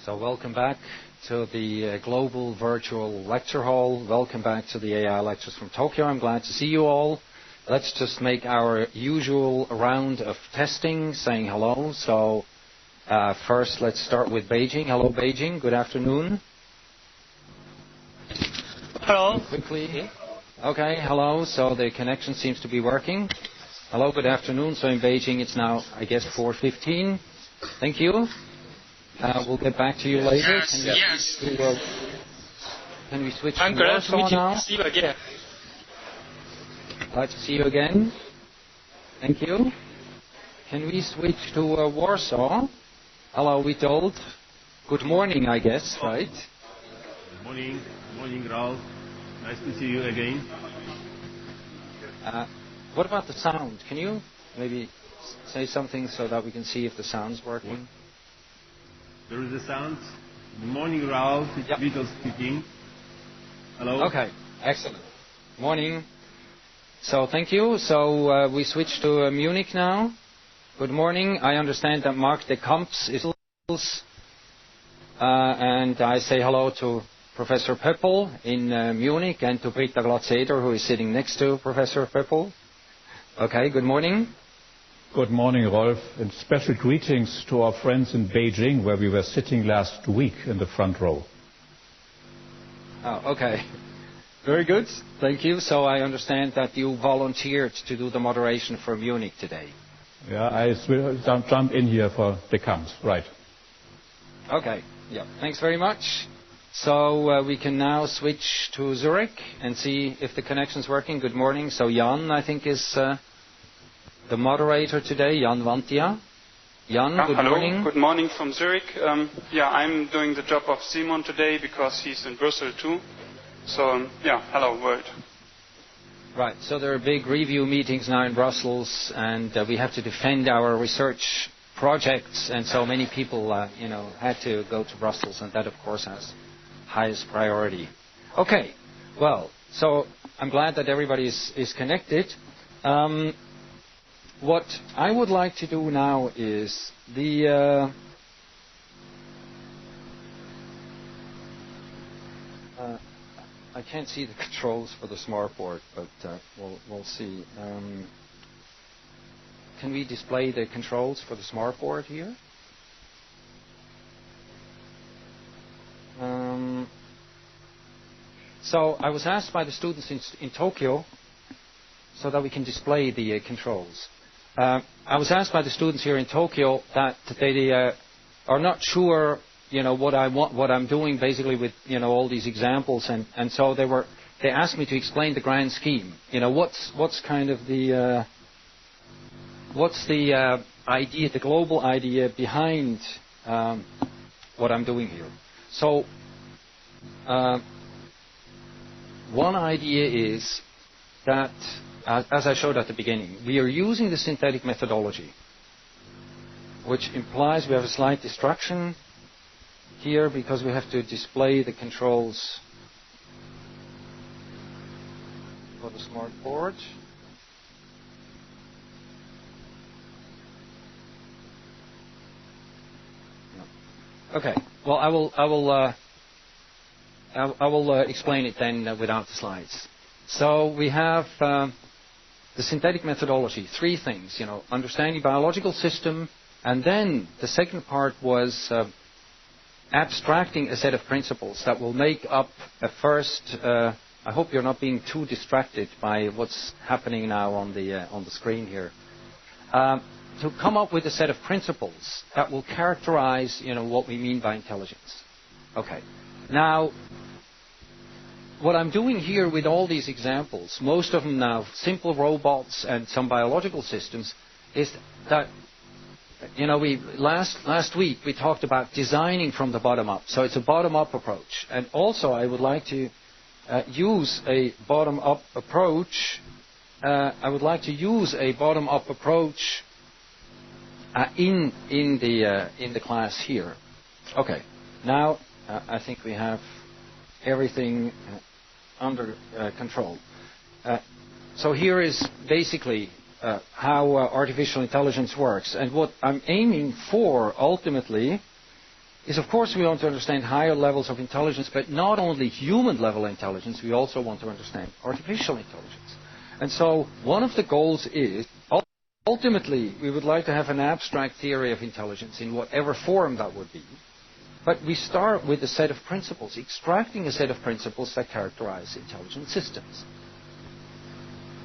So welcome back to the Global Virtual Lecture Hall. Welcome back to the AI Lectures from Tokyo. I'm glad to see you all. Let's just make our usual round of testing, saying hello. So first, let's start with Beijing. Hello, Beijing. Good afternoon. Hello. Quickly. Okay, hello. So the connection seems to be working. Hello, good afternoon. So in Beijing, it's now, I guess, 4:15. Thank you. We'll get back to you later. Yes. Can we switch I'm to glad to Warsaw now? see you again. Glad to see you again. Thank you. Can we switch to Warsaw? Hello, we told. Good morning, I guess, right? Good morning. Good morning, Rolf. Nice to see you again. What about the sound? Can you maybe say something so that we can see if the sound's working? There is a sound. Good morning, Rolf. It's Vito speaking. Hello. Okay, excellent. Morning. So thank you. So we switch to Munich now. Good morning. I understand that Mark de Kamps is and I say hello to Professor Peppel in Munich and to Britta Glatzeder, who is sitting next to Professor Peppel. Okay, good morning. Good morning, Rolf, and special greetings to our friends in Beijing, where we were sitting last week in the front row. Oh, okay. Very good. Thank you. So I understand that you volunteered to do the moderation for Munich today. Yeah, I will jump in here for the camps, right. Okay. Yeah. Thanks very much. So we can now switch to Zurich and see if the connection's working. Good morning. So Jan, I think, is the moderator today, Jan Vantia. Jan, good morning. Hello, good morning from Zurich. I'm doing the job of Simon today because he's in Brussels too. So, hello world. Right, so there are big review meetings now in Brussels, and we have to defend our research projects, and so many people, had to go to Brussels, and that, of course, has highest priority. Okay, well, so I'm glad that everybody is connected. What I would like to do now is I can't see the controls for the smartboard, but we'll see. Can we display the controls for the smartboard here? So I was asked by the students in Tokyo so that we can display the controls. I was asked by the students here in Tokyo that they are not sure, what I'm doing basically with, all these examples, and so they asked me to explain the grand scheme. What's kind of the idea, the global idea behind what I'm doing here. So one idea is that, as I showed at the beginning, we are using the synthetic methodology, which implies we have a slight distraction here because we have to display the controls for the smart board. Okay. Well, I will explain it then without the slides. So we have the synthetic methodology, three things, understanding biological system, and then the second part was abstracting a set of principles that will make up a first. I hope you're not being too distracted by what's happening now on the screen here. To come up with a set of principles that will characterize, what we mean by intelligence. Okay. Now, what I'm doing here with all these examples, most of them now simple robots and some biological systems, is that, last week we talked about designing from the bottom up. So it's a bottom-up approach. And also I would like to use a bottom-up approach. In the class here. Okay. Now I think we have everything under control. So here is basically how artificial intelligence works. And what I'm aiming for ultimately is, of course, we want to understand higher levels of intelligence, but not only human-level intelligence, we also want to understand artificial intelligence. And so one of the goals is, ultimately, we would like to have an abstract theory of intelligence in whatever form that would be. But we start with a set of principles, extracting a set of principles that characterize intelligent systems.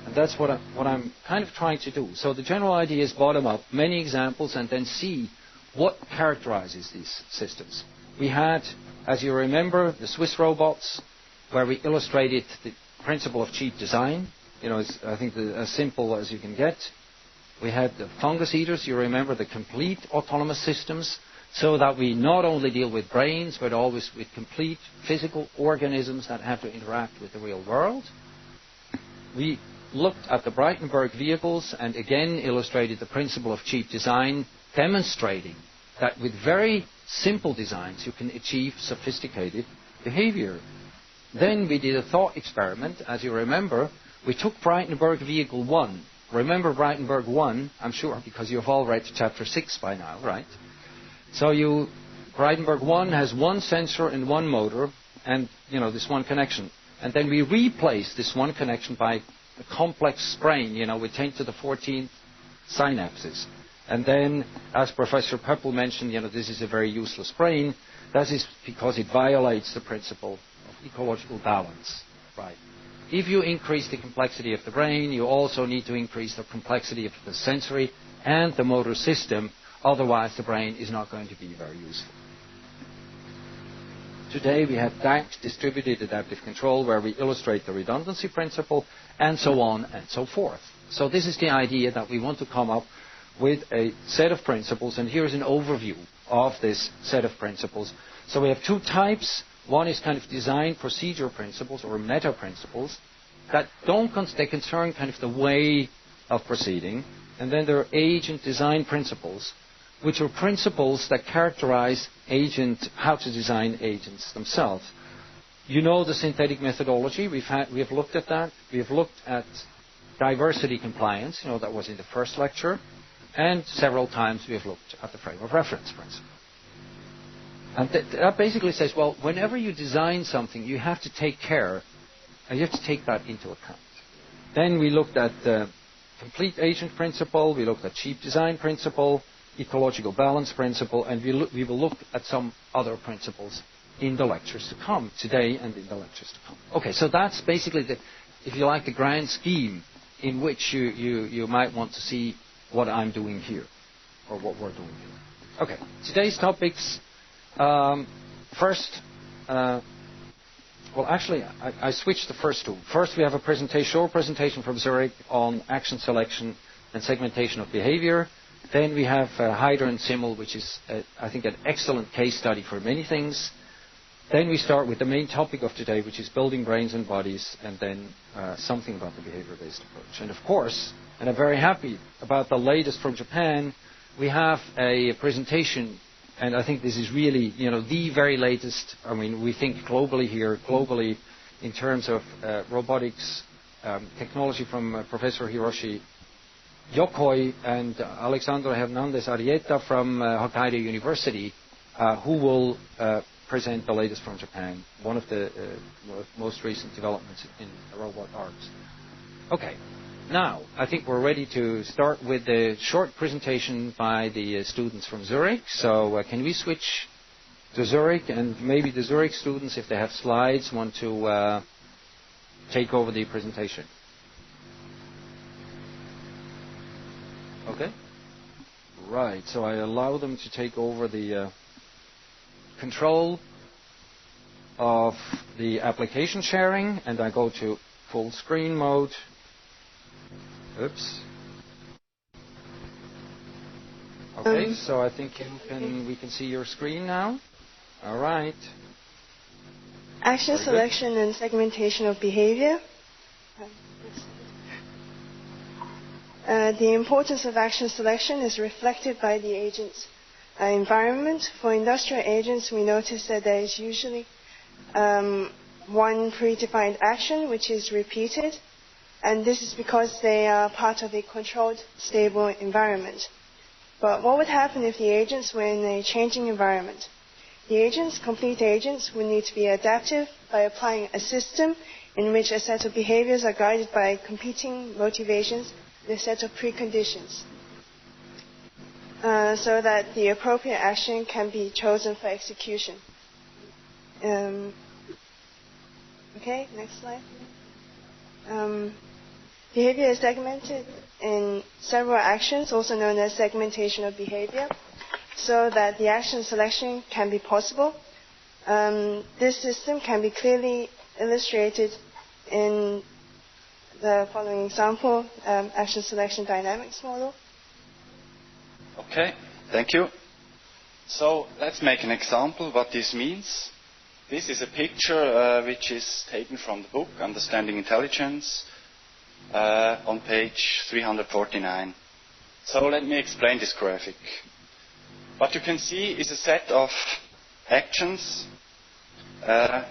And that's what I'm kind of trying to do. So the general idea is bottom-up, many examples, and then see what characterizes these systems. We had, as you remember, the Swiss robots, where we illustrated the principle of cheap design. You know, it's, I think, as simple as you can get. We had the fungus eaters, you remember, the complete autonomous systems, so that we not only deal with brains, but always with complete physical organisms that have to interact with the real world. We looked at the Breitenberg vehicles and again illustrated the principle of cheap design, demonstrating that with very simple designs you can achieve sophisticated behavior. Then we did a thought experiment. As you remember, we took Breitenberg vehicle 1. Remember Breitenberg 1, I'm sure, because you've all read chapter 6 by now, right? So Breitenberg 1 has one sensor and one motor and, you know, this one connection. And then we replace this one connection by a complex brain, you know, with 10 to the 14th synapses. And then, as Professor Pöppel mentioned, you know, this is a very useless brain. That is because it violates the principle of ecological balance, right? If you increase the complexity of the brain, you also need to increase the complexity of the sensory and the motor system. Otherwise, the brain is not going to be very useful. Today, we have DAX, distributed adaptive control, where we illustrate the redundancy principle, and so on and so forth. So this is the idea that we want to come up with a set of principles, and here's an overview of this set of principles. So we have two types. One is kind of design procedure principles, or meta principles, that they concern kind of the way of proceeding. And then there are agent design principles, which are principles that characterize how to design agents themselves. You know the synthetic methodology. We have looked at that. We have looked at diversity compliance. You know, that was in the first lecture. And several times we have looked at the frame of reference principle. And that basically says, well, whenever you design something, you have to take care, and you have to take that into account. Then we looked at the complete agent principle. We looked at cheap design principle, ecological balance principle, and we will look at some other principles in the lectures to come, today and in the lectures to come. Okay, so that's basically, if you like, the grand scheme in which you might want to see what I'm doing here, or what we're doing here. Okay, today's topics, first, well, actually, I switched the first two. First, we have a short presentation from Zurich on action selection and segmentation of behavior. Then we have Hydra and Simmel, which is, I think, an excellent case study for many things. Then we start with the main topic of today, which is building brains and bodies, and then something about the behavior-based approach. And of course, and I'm very happy about the latest from Japan, we have a presentation, and I think this is really, you know, the very latest. I mean, we think globally in terms of robotics technology from Professor Hiroshi Yokoi and Alexandra Hernandez Arieta from Hokkaido University, who will present the latest from Japan, one of the most recent developments in robot arts. Okay, now I think we're ready to start with the short presentation by the students from Zurich. So can we switch to Zurich, and maybe the Zurich students, if they have slides, want to take over the presentation. Okay. Right, so I allow them to take over the control of the application sharing, and I go to full screen mode. Oops. Okay, so I think we can see your screen now. All right. Action selection and segmentation of behavior. The importance of action selection is reflected by the agent's environment. For industrial agents, we notice that there is usually one predefined action which is repeated, and this is because they are part of a controlled, stable environment. But what would happen if the agents were in a changing environment? The agents, complete agents, will need to be adaptive by applying a system in which a set of behaviors are guided by competing motivations and a set of preconditions, so that the appropriate action can be chosen for execution. Okay, next slide. Behavior is segmented in several actions, also known as segmentation of behavior, so that the action selection can be possible. This system can be clearly illustrated in the following example, action selection dynamics model. Okay, thank you. So let's make an example what this means. This is a picture which is taken from the book Understanding Intelligence on page 349. So let me explain this graphic. What you can see is a set of actions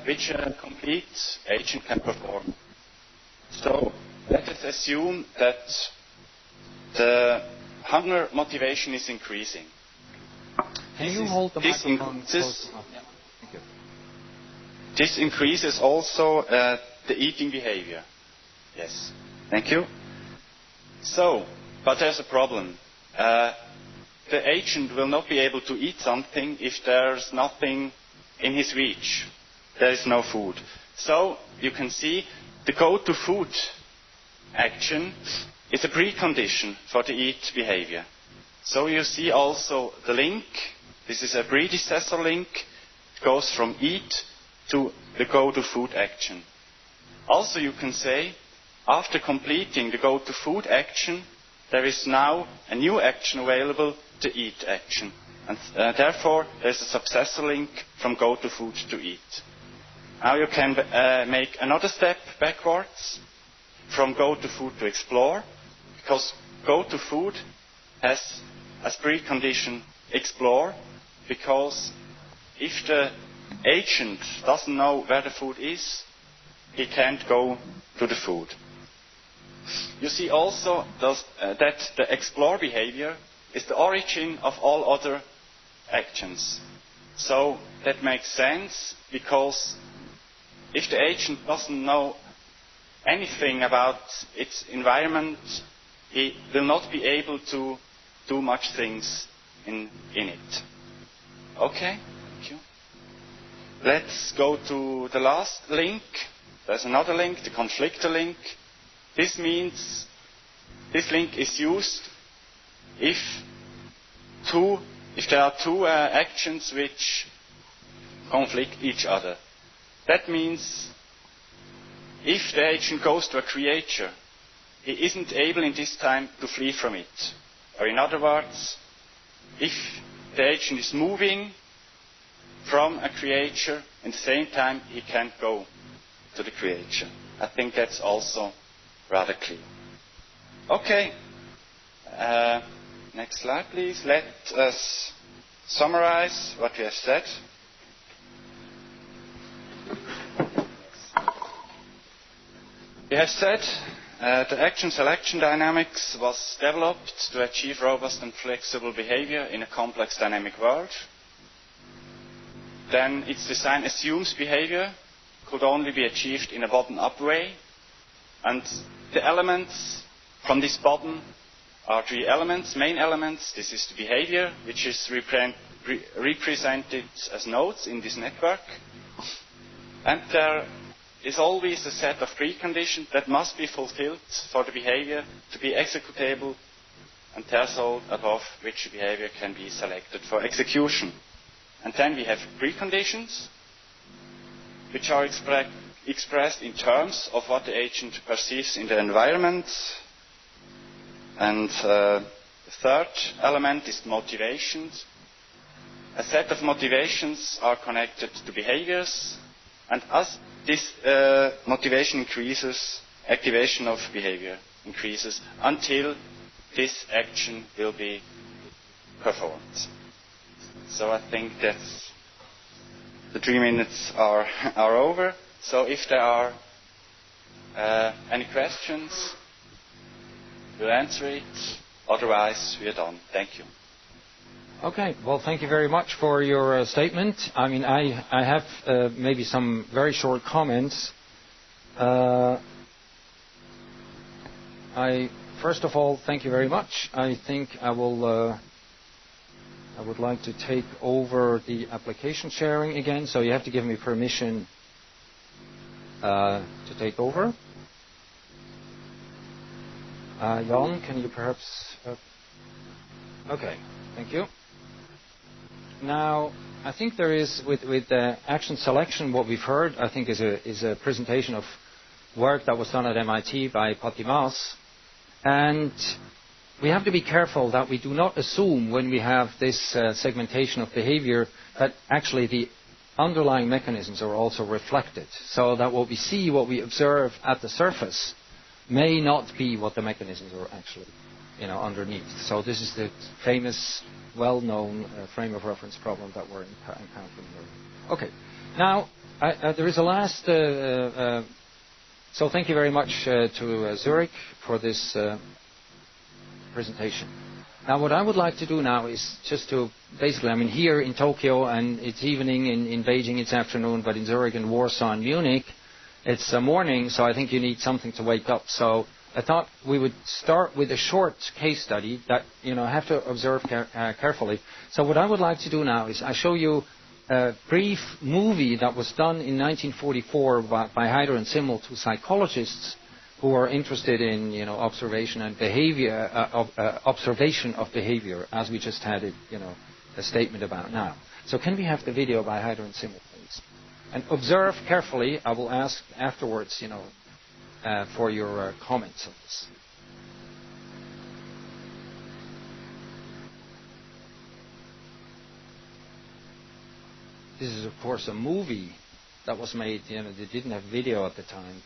which a complete agent can perform. So let us assume that the hunger motivation is increasing. Can you hold the microphone close enough? Yeah. Thank you. This increases also the eating behavior. Yes. Thank you. So, but there's a problem. The agent will not be able to eat something if there's nothing in his reach. There is no food. So, you can see the go-to food action is a precondition for the eat behavior. So you see also the link. This is a predecessor link. It goes from eat to the go-to food action. Also, you can say, after completing the go-to food action, there is now a new action available, the eat action. And therefore, there's a successor link from go-to food to eat. Now you can make another step backwards from go-to food to explore, because go-to food has as precondition explore, because if the agent doesn't know where the food is, he can't go to the food. You see also that the explore behavior is the origin of all other actions. So that makes sense, because if the agent doesn't know anything about its environment, he will not be able to do much things in it. Okay, thank you. Let's go to the last link. There's another link, the conflictor link. This means this link is used if there are two actions which conflict each other. That means if the agent goes to a creature, he isn't able in this time to flee from it. Or in other words, if the agent is moving from a creature, at the same time he can't go to the creature. I think that's also rather clear. Okay. Next slide, please. Let us summarize what we have said. We have said the action selection dynamics was developed to achieve robust and flexible behavior in a complex dynamic world. Then its design assumes behavior could only be achieved in a bottom-up way. And the elements from this bottom are three elements, main elements. This is the behavior, which is represented as nodes in this network. And there is always a set of preconditions that must be fulfilled for the behavior to be executable and threshold above which behavior can be selected for execution. And then we have preconditions, which are expressed in terms of what the agent perceives in the environment. And the third element is motivations. A set of motivations are connected to behaviors, and as this motivation increases, activation of behavior increases until this action will be performed. So I think that's the 3 minutes are over. So if there are any questions, we'll answer it. Otherwise, we are done. Thank you. Okay, well, thank you very much for your statement. I mean, I have maybe some very short comments. First of all, thank you very much. I think I would like to take over the application sharing again, so you have to give me permission to take over. Jan, can you perhaps... okay, thank you. Now, I think there is, with action selection, what we've heard, I think is a presentation of work that was done at MIT by Patimas. And we have to be careful that we do not assume when we have this segmentation of behavior that actually the underlying mechanisms are also reflected. So that what we see, what we observe at the surface may not be what the mechanisms are actually underneath. So this is the famous, well-known frame of reference problem that we're encountering here. Okay. Now, there is a last... so thank you very much to Zurich for this presentation. Now, what I would like to do now is just to basically, I mean, here in Tokyo, and it's evening, in Beijing it's afternoon, but in Zurich and Warsaw and Munich, it's morning, so I think you need something to wake up. So I thought we would start with a short case study that have to observe carefully. So what I would like to do now is I show you a brief movie that was done in 1944 by Heider and Simmel, two psychologists who are interested in observation and behavior, observation of behavior, as we just had it, a statement about now. So can we have the video by Heider and Simmel, please? And observe carefully. I will ask afterwards, for your comments on this. This is, of course, a movie that was made. They didn't have video at the time.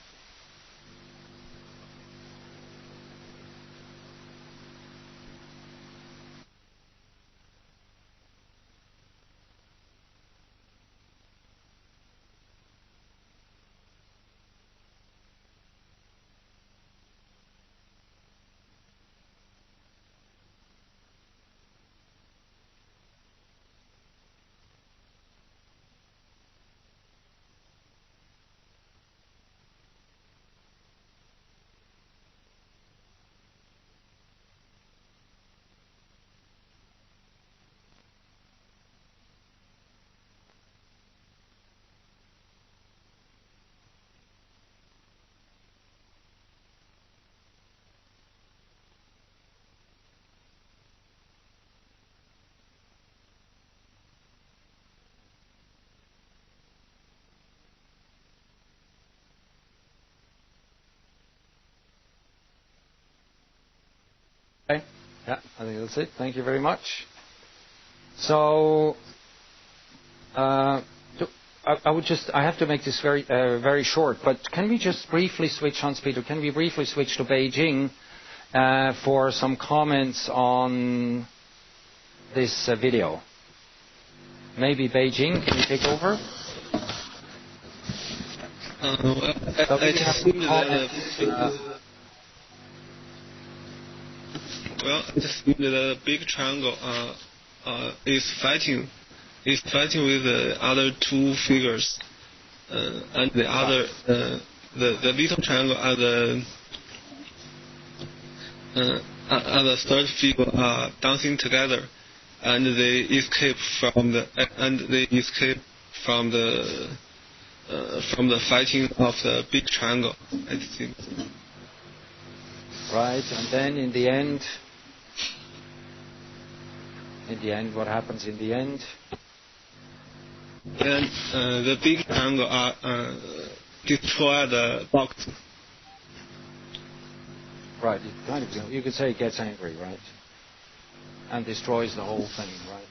Okay. Yeah, I think that's it. Thank you very much. So, I have to make this very short, but can we just briefly switch, Hanspeter, can we briefly switch to Beijing for some comments on this video? Maybe Beijing, can you take over? I just think that the big triangle is fighting with the other two figures, and the other the little triangle and the third figure are dancing together, and they escape from the fighting of the big triangle, I think. Right, and then in the end, what happens in the end? And the big triangle destroy the box. Right, you could say it gets angry, right? And destroys the whole thing, right?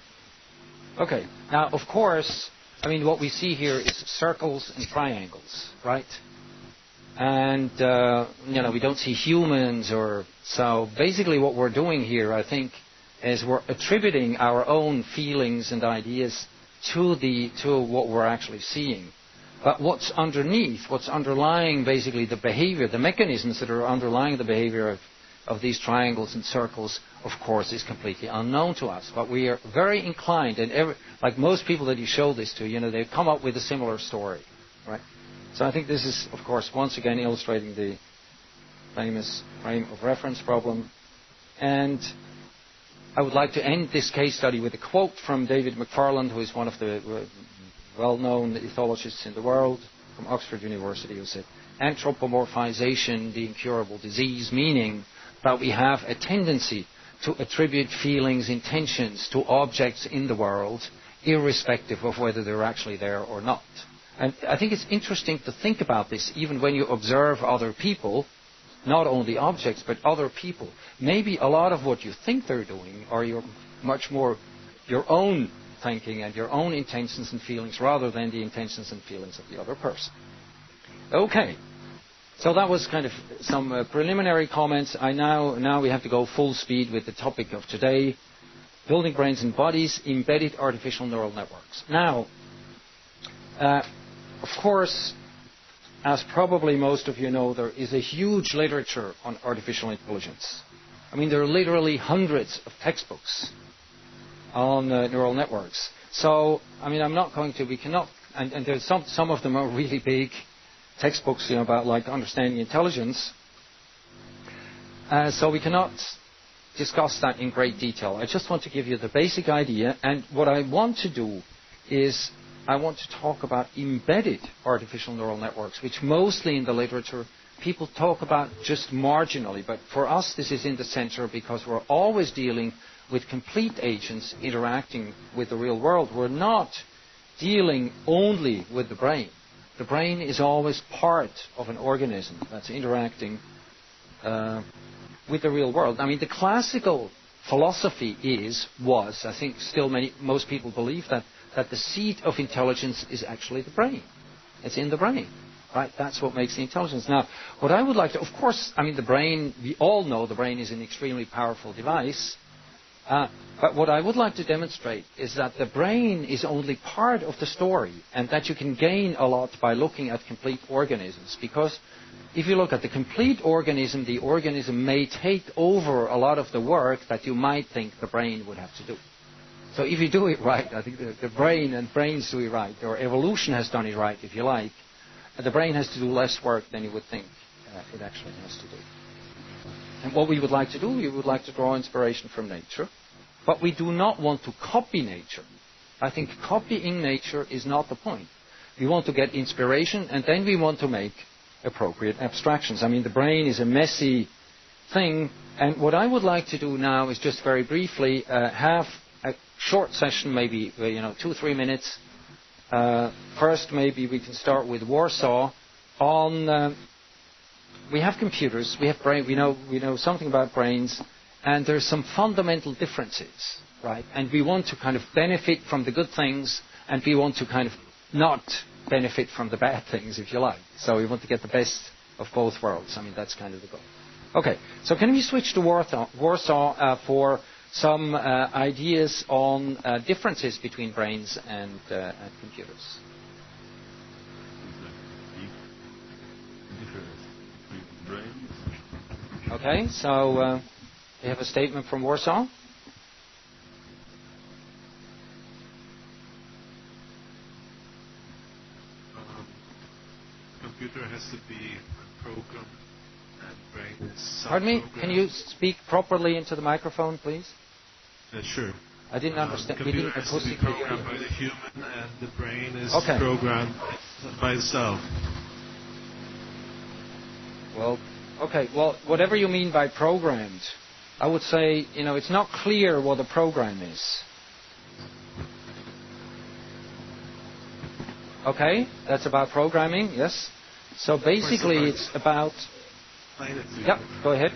Okay, now of course, I mean what we see here is circles and triangles, right? And we don't see humans, or so basically what we're doing here, I think, is we're attributing our own feelings and ideas to what we're actually seeing. But what's underneath, what's underlying basically the behavior, the mechanisms that are underlying the behavior of of these triangles and circles, of course, is completely unknown to us. But we are very inclined, and like most people that you show this to, they've come up with a similar story, right? So I think this is, of course, once again illustrating the famous frame of reference problem. And I would like to end this case study with a quote from David McFarland, who is one of the well-known ethologists in the world, from Oxford University, who said, "Anthropomorphization, the incurable disease," meaning that we have a tendency to attribute feelings, intentions to objects in the world, irrespective of whether they're actually there or not. And I think it's interesting to think about this, even when you observe other people, not only objects, but other people. Maybe a lot of what you think they're doing are much more your own thinking and your own intentions and feelings rather than the intentions and feelings of the other person. Okay. So that was kind of some preliminary comments. Now we have to go full speed with the topic of today, building brains and bodies, embedded artificial neural networks. Now, of course, as probably most of you know, there is a huge literature on artificial intelligence. I mean, there are literally hundreds of textbooks on neural networks. So, I mean, we cannot, and there's some of them are really big textbooks, about like understanding intelligence. So we cannot discuss that in great detail. I just want to give you the basic idea, and what I want to do is I want to talk about embedded artificial neural networks, which mostly in the literature people talk about just marginally, but for us this is in the center because we're always dealing with complete agents interacting with the real world. We're not dealing only with the brain. The brain is always part of an organism that's interacting with the real world. I mean, the classical philosophy was, I think still most people believe that the seat of intelligence is actually the brain. It's in the brain, right? That's what makes the intelligence. Now, what I would like to, of course, I mean, the brain, we all know the brain is an extremely powerful device. But what I would like to demonstrate is that the brain is only part of the story and that you can gain a lot by looking at complete organisms. Because if you look at the complete organism, the organism may take over a lot of the work that you might think the brain would have to do. So if you do it right, I think the brain and brains do it right, or evolution has done it right, if you like, the brain has to do less work than you would think it actually has to do. And what we would like to do, we would like to draw inspiration from nature, but we do not want to copy nature. I think copying nature is not the point. We want to get inspiration, and then we want to make appropriate abstractions. I mean, the brain is a messy thing, and what I would like to do now is just very briefly have a short session, maybe 2-3 minutes. First, maybe we can start with Warsaw on. We have computers, we have brain, we know something about brains, and there's some fundamental differences, right? And we want to kind of benefit from the good things, and we want to kind of not benefit from the bad things, if you like. So we want to get the best of both worlds. I mean, that's kind of the goal. Okay, so can we switch to Warsaw for some ideas on differences between brains and computers? Okay, so we have a statement from Warsaw. Computer has to be programmed and brain is Pardon me, can you speak properly into the microphone, please? Sure. I didn't understand. The computer has to be programmed by the human and the brain is programmed by itself. Well, okay, well, whatever you mean by programmed, I would say, it's not clear what a program is. Okay, that's about programming, yes. So basically it's about... Yeah, go ahead.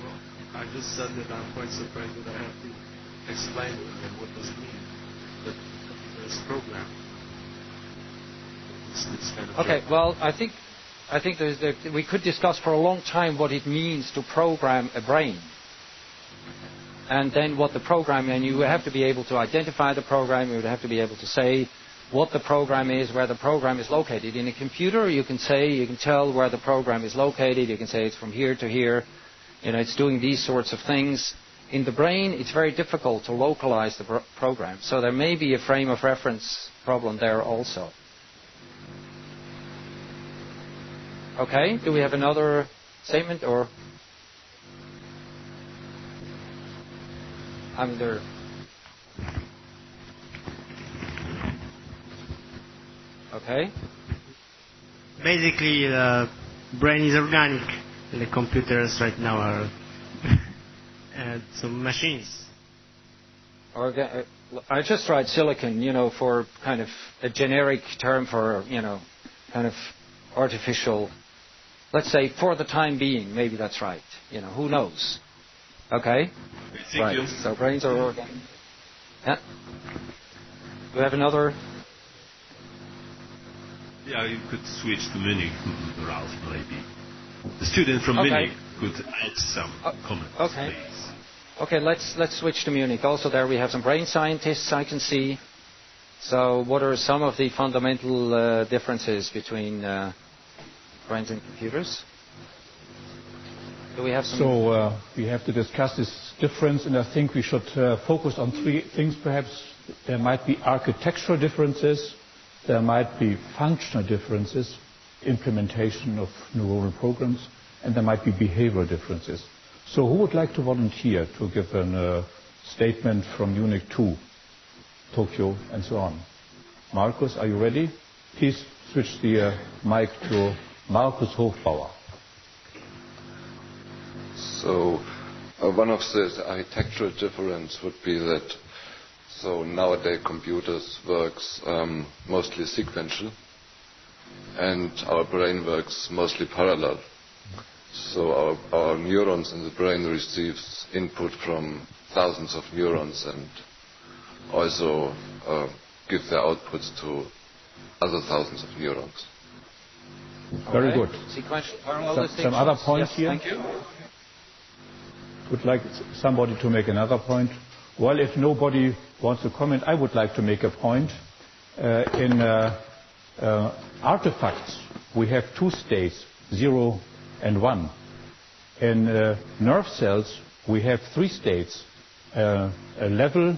Well, I just said that I'm quite surprised that I have to explain to them what does it mean that the computer is programmed. This kind of okay, job. Well, I think we could discuss for a long time what it means to program a brain. And then what the program, and you would have to be able to identify the program, you would have to be able to say what the program is, where the program is located. In a computer, you can tell where the program is located. You can say it's from here to here. It's doing these sorts of things. In the brain, it's very difficult to localize the program. So there may be a frame of reference problem there also. Okay, do we have another statement or? Okay. Basically, the brain is organic. The computers right now are some machines. I just tried silicon, for kind of a generic term for, kind of artificial. Let's say for the time being, maybe that's right. Who knows? Okay. Thank you. So brains are organic. Yeah. Do we have another? Yeah, you could switch to Munich, Ralph, maybe. The student from Munich could add some comments, please. Okay, let's switch to Munich. Also there we have some brain scientists I can see. So what are some of the fundamental differences between brains and computers? Do we have some? So we have to discuss this difference, and I think we should focus on three things perhaps. There might be architectural differences, there might be functional differences, implementation of neuronal programs, and there might be behavioral differences. So who would like to volunteer to give a statement from Munich to Tokyo and so on? Markus, are you ready? Please switch the mic to Markus Hofbauer. So one of the architectural difference would be that nowadays computers works mostly sequential and our brain works mostly parallel. So our neurons in the brain receives input from thousands of neurons and also give their outputs to other thousands of neurons. Very good. Sequential parallel some other points here? Thank you. Would like somebody to make another point? Well, if nobody wants to comment, I would like to make a point. In artifacts, we have two states, 0 and 1. In nerve cells, we have three states. A level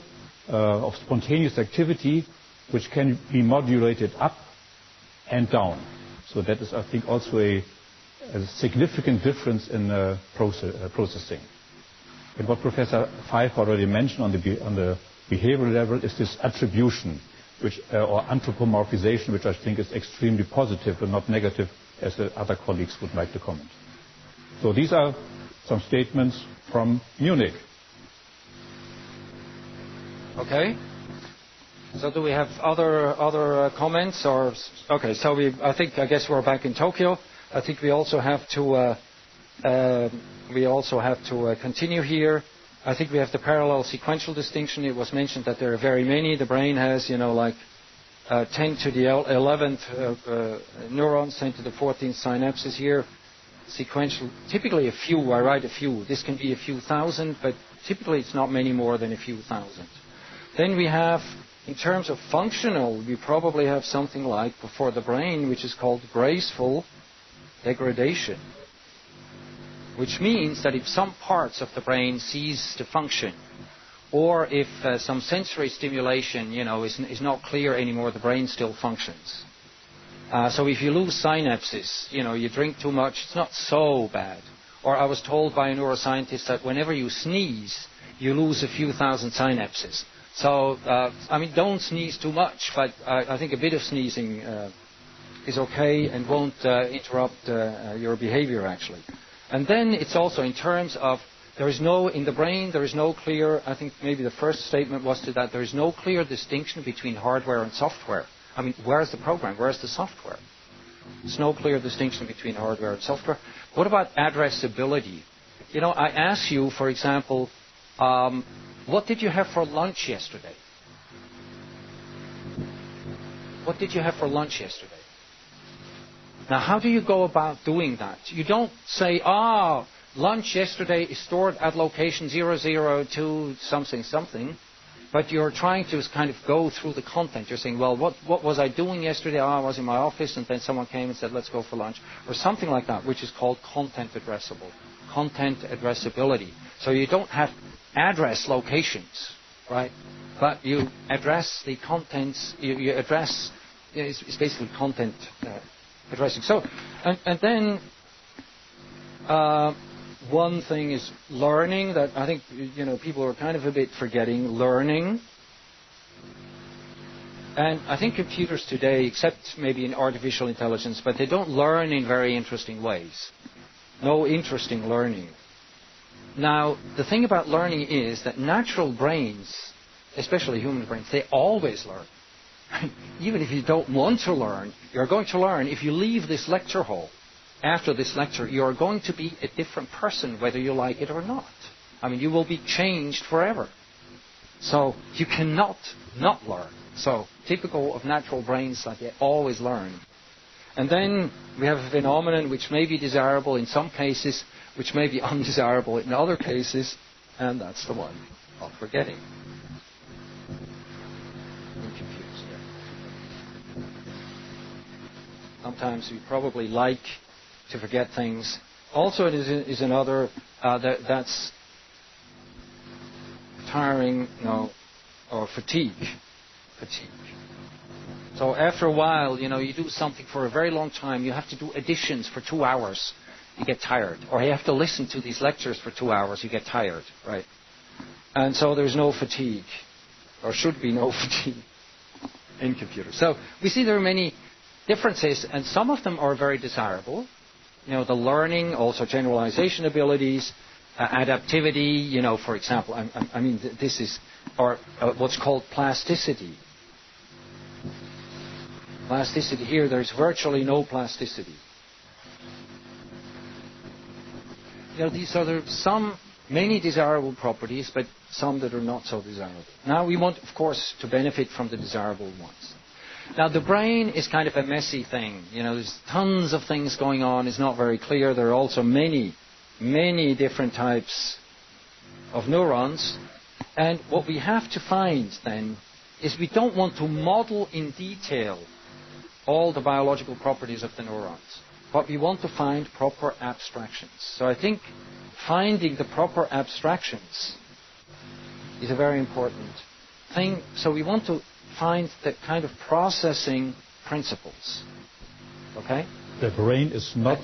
of spontaneous activity which can be modulated up and down. So that is, I think, also a significant difference in processing. And what Professor Pfeifer already mentioned on the behavioral level is this attribution, or anthropomorphization, which I think is extremely positive and not negative, as the other colleagues would like to comment. So these are some statements from Munich. Okay. So do we have other comments or? Okay. So I guess we're back in Tokyo. I think we also have to continue here. I think we have the parallel sequential distinction. It was mentioned that there are very many. The brain has, 10 to the 11th neurons, 10 to the 14th synapses here. Sequential, typically a few. I write a few. This can be a few thousand, but typically it's not many more than a few thousand. Then we have, in terms of functional, we probably have something like, for the brain, which is called graceful degradation, which means that if some parts of the brain cease to function, or if some sensory stimulation, is not clear anymore, the brain still functions. So if you lose synapses, you drink too much, it's not so bad. Or I was told by a neuroscientist that whenever you sneeze, you lose a few thousand synapses. So, don't sneeze too much, but I think a bit of sneezing is okay and won't interrupt your behavior, actually. And then it's also in terms of, in the brain, there is no clear, I think maybe the first statement was to that, there is no clear distinction between hardware and software. Where's the program? Where's the software? There's no clear distinction between hardware and software. What about addressability? I ask you, for example, what did you have for lunch yesterday? What did you have for lunch yesterday? Now, how do you go about doing that? You don't say, lunch yesterday is stored at location 002 something something. but you're trying to kind of go through the content. You're saying, well, what was I doing yesterday? Oh, I was in my office, and then someone came and said, let's go for lunch, or something like that, which is called content addressability. So you don't have address locations, right? But you address the contents, you address, it's basically content addressing. So, and then one thing is learning, that I think, people are kind of a bit forgetting, learning. And I think computers today, except maybe in artificial intelligence, but they don't learn in very interesting ways. No interesting learning. Now, the thing about learning is that natural brains, especially human brains, they always learn. Even if you don't want to learn, you're going to learn. If you leave this lecture hall, after this lecture, you're going to be a different person, whether you like it or not. I mean, you will be changed forever. So you cannot not learn. So typical of natural brains, that they always learn. And then we have a phenomenon which may be desirable in some cases, which may be undesirable in other cases, and that's the one of forgetting. I'm confused here. Sometimes we probably like to forget things. Also, it is another that's tiring, or fatigue. So after a while, you do something for a very long time. You have to do additions for 2 hours. You get tired. Or you have to listen to these lectures for 2 hours. You get tired, right? And so there's no fatigue, or should be no fatigue in computers. So we see there are many differences, and some of them are very desirable. The learning, also generalization abilities, adaptivity. For example, this is what's called plasticity. Plasticity here, there's virtually no plasticity. These are many desirable properties, but some that are not so desirable. Now we want, of course, to benefit from the desirable ones. Now the brain is kind of a messy thing. There's tons of things going on. It's not very clear. There are also many different types of neurons. And what we have to find then is we don't want to model in detail all the biological properties of the neurons, but we want to find proper abstractions. So I think finding the proper abstractions is a very important thing. So we want to find the kind of processing principles. Okay? The brain is not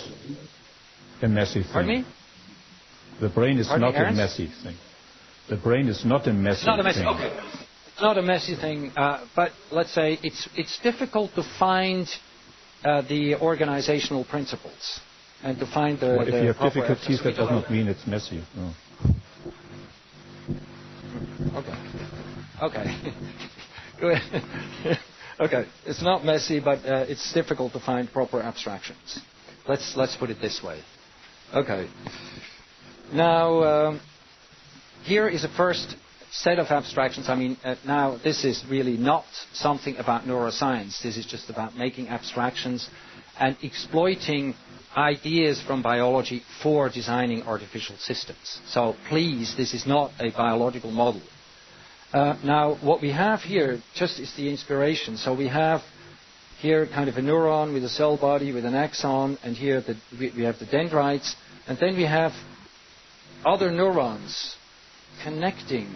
a messy thing. Pardon me? The brain is not a messy thing. The brain is not a messy thing. Okay. It's not a messy thing, but let's say it's difficult to find the organizational principles and to find the. Well, if you have difficulties, that does not mean it's messy. No. Okay. Good. Okay. It's not messy, but it's difficult to find proper abstractions. Let's put it this way. Okay. Now, here is a first set of abstractions. Now this is really not something about neuroscience. This is just about making abstractions and exploiting ideas from biology for designing artificial systems. So please, this is not a biological model. Now, what we have here just is the inspiration. So we have here kind of a neuron with a cell body with an axon, and here we have the dendrites, and then we have other neurons connecting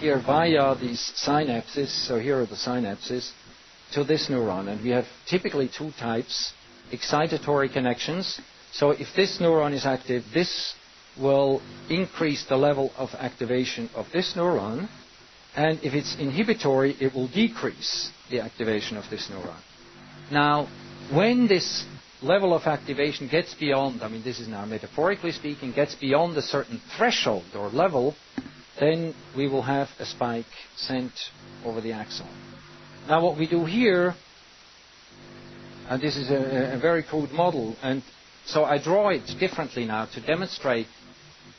here via these synapses. So here are the synapses to this neuron, and we have typically two types: excitatory connections. So if this neuron is active, this will increase the level of activation of this neuron, and if it's inhibitory, it will decrease the activation of this neuron. Now, when this level of activation gets beyond, this is now metaphorically speaking, gets beyond a certain threshold or level, then we will have a spike sent over the axon. Now what we do here, and this is a very crude model, and so I draw it differently now to demonstrate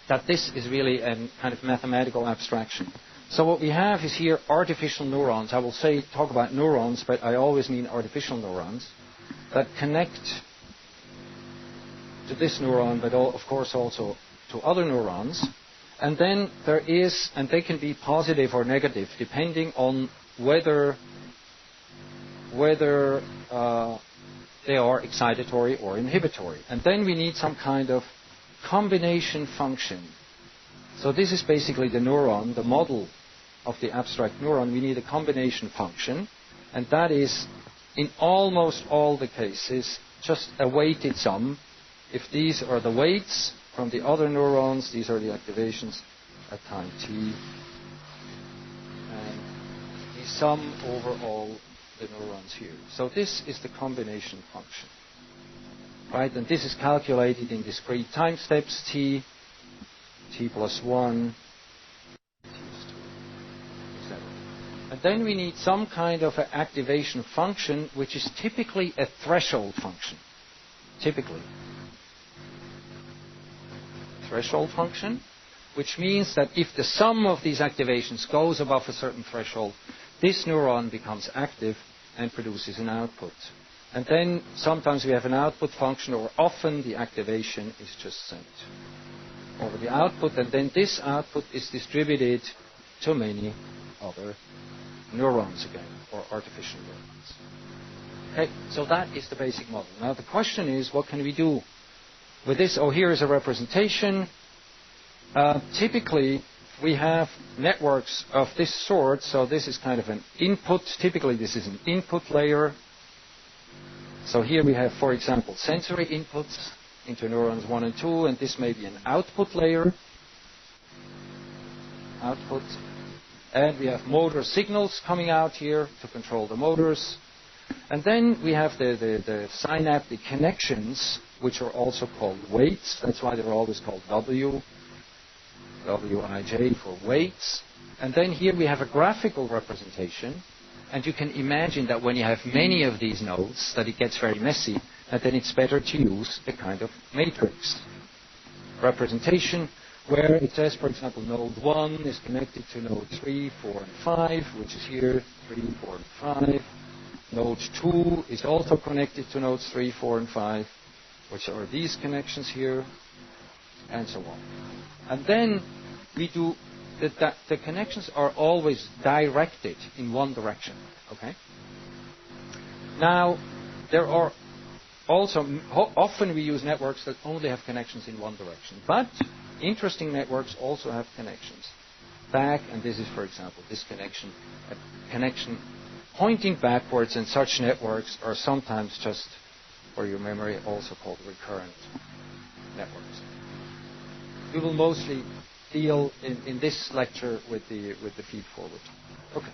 that this is really a kind of mathematical abstraction. So what we have is here artificial neurons. I will talk about neurons, but I always mean artificial neurons that connect to this neuron, but of course also to other neurons. And then there is, and they can be positive or negative, depending on whether they are excitatory or inhibitory. And then we need some kind of combination function. So this is basically the neuron, the model of the abstract neuron. We need a combination function, and that is, in almost all the cases, just a weighted sum. If these are the weights from the other neurons, these are the activations at time t, and we sum over all the neurons here. So this is the combination function, right? And this is calculated in discrete time steps, t plus 1, t plus 2, etc. And then we need some kind of an activation function, which is typically a threshold function. Typically. Threshold function, which means that if the sum of these activations goes above a certain threshold, this neuron becomes active and produces an output. And then sometimes we have an output function, or often the activation is just sent over the output, and then this output is distributed to many other neurons again, or artificial neurons. Okay, so that is the basic model. Now the question is, what can we do with this? Oh, here is a representation. Typically, we have networks of this sort, so this is kind of an input. Typically, this is an input layer. So here we have, for example, sensory inputs into neurons 1 and 2, and this may be an output layer. Output. And we have motor signals coming out here to control the motors. And then we have the synaptic connections, which are also called weights. That's why they're always called Wij for weights. And then here we have a graphical representation. And you can imagine that when you have many of these nodes, that it gets very messy, and then it's better to use a kind of matrix representation, where it says, for example, node 1 is connected to node 3, 4, and 5, which is here, 3, 4, and 5. Node 2 is also connected to nodes 3, 4, and 5, which are these connections here, and so on. And then we do the connections are always directed in one direction. Okay. Now there are also often we use networks that only have connections in one direction, but interesting networks also have connections back. And this is, for example, this connection, a connection pointing backwards, and such networks are sometimes, just for your memory, also called recurrent networks. We will mostly deal in this lecture with the feed forward. Okay.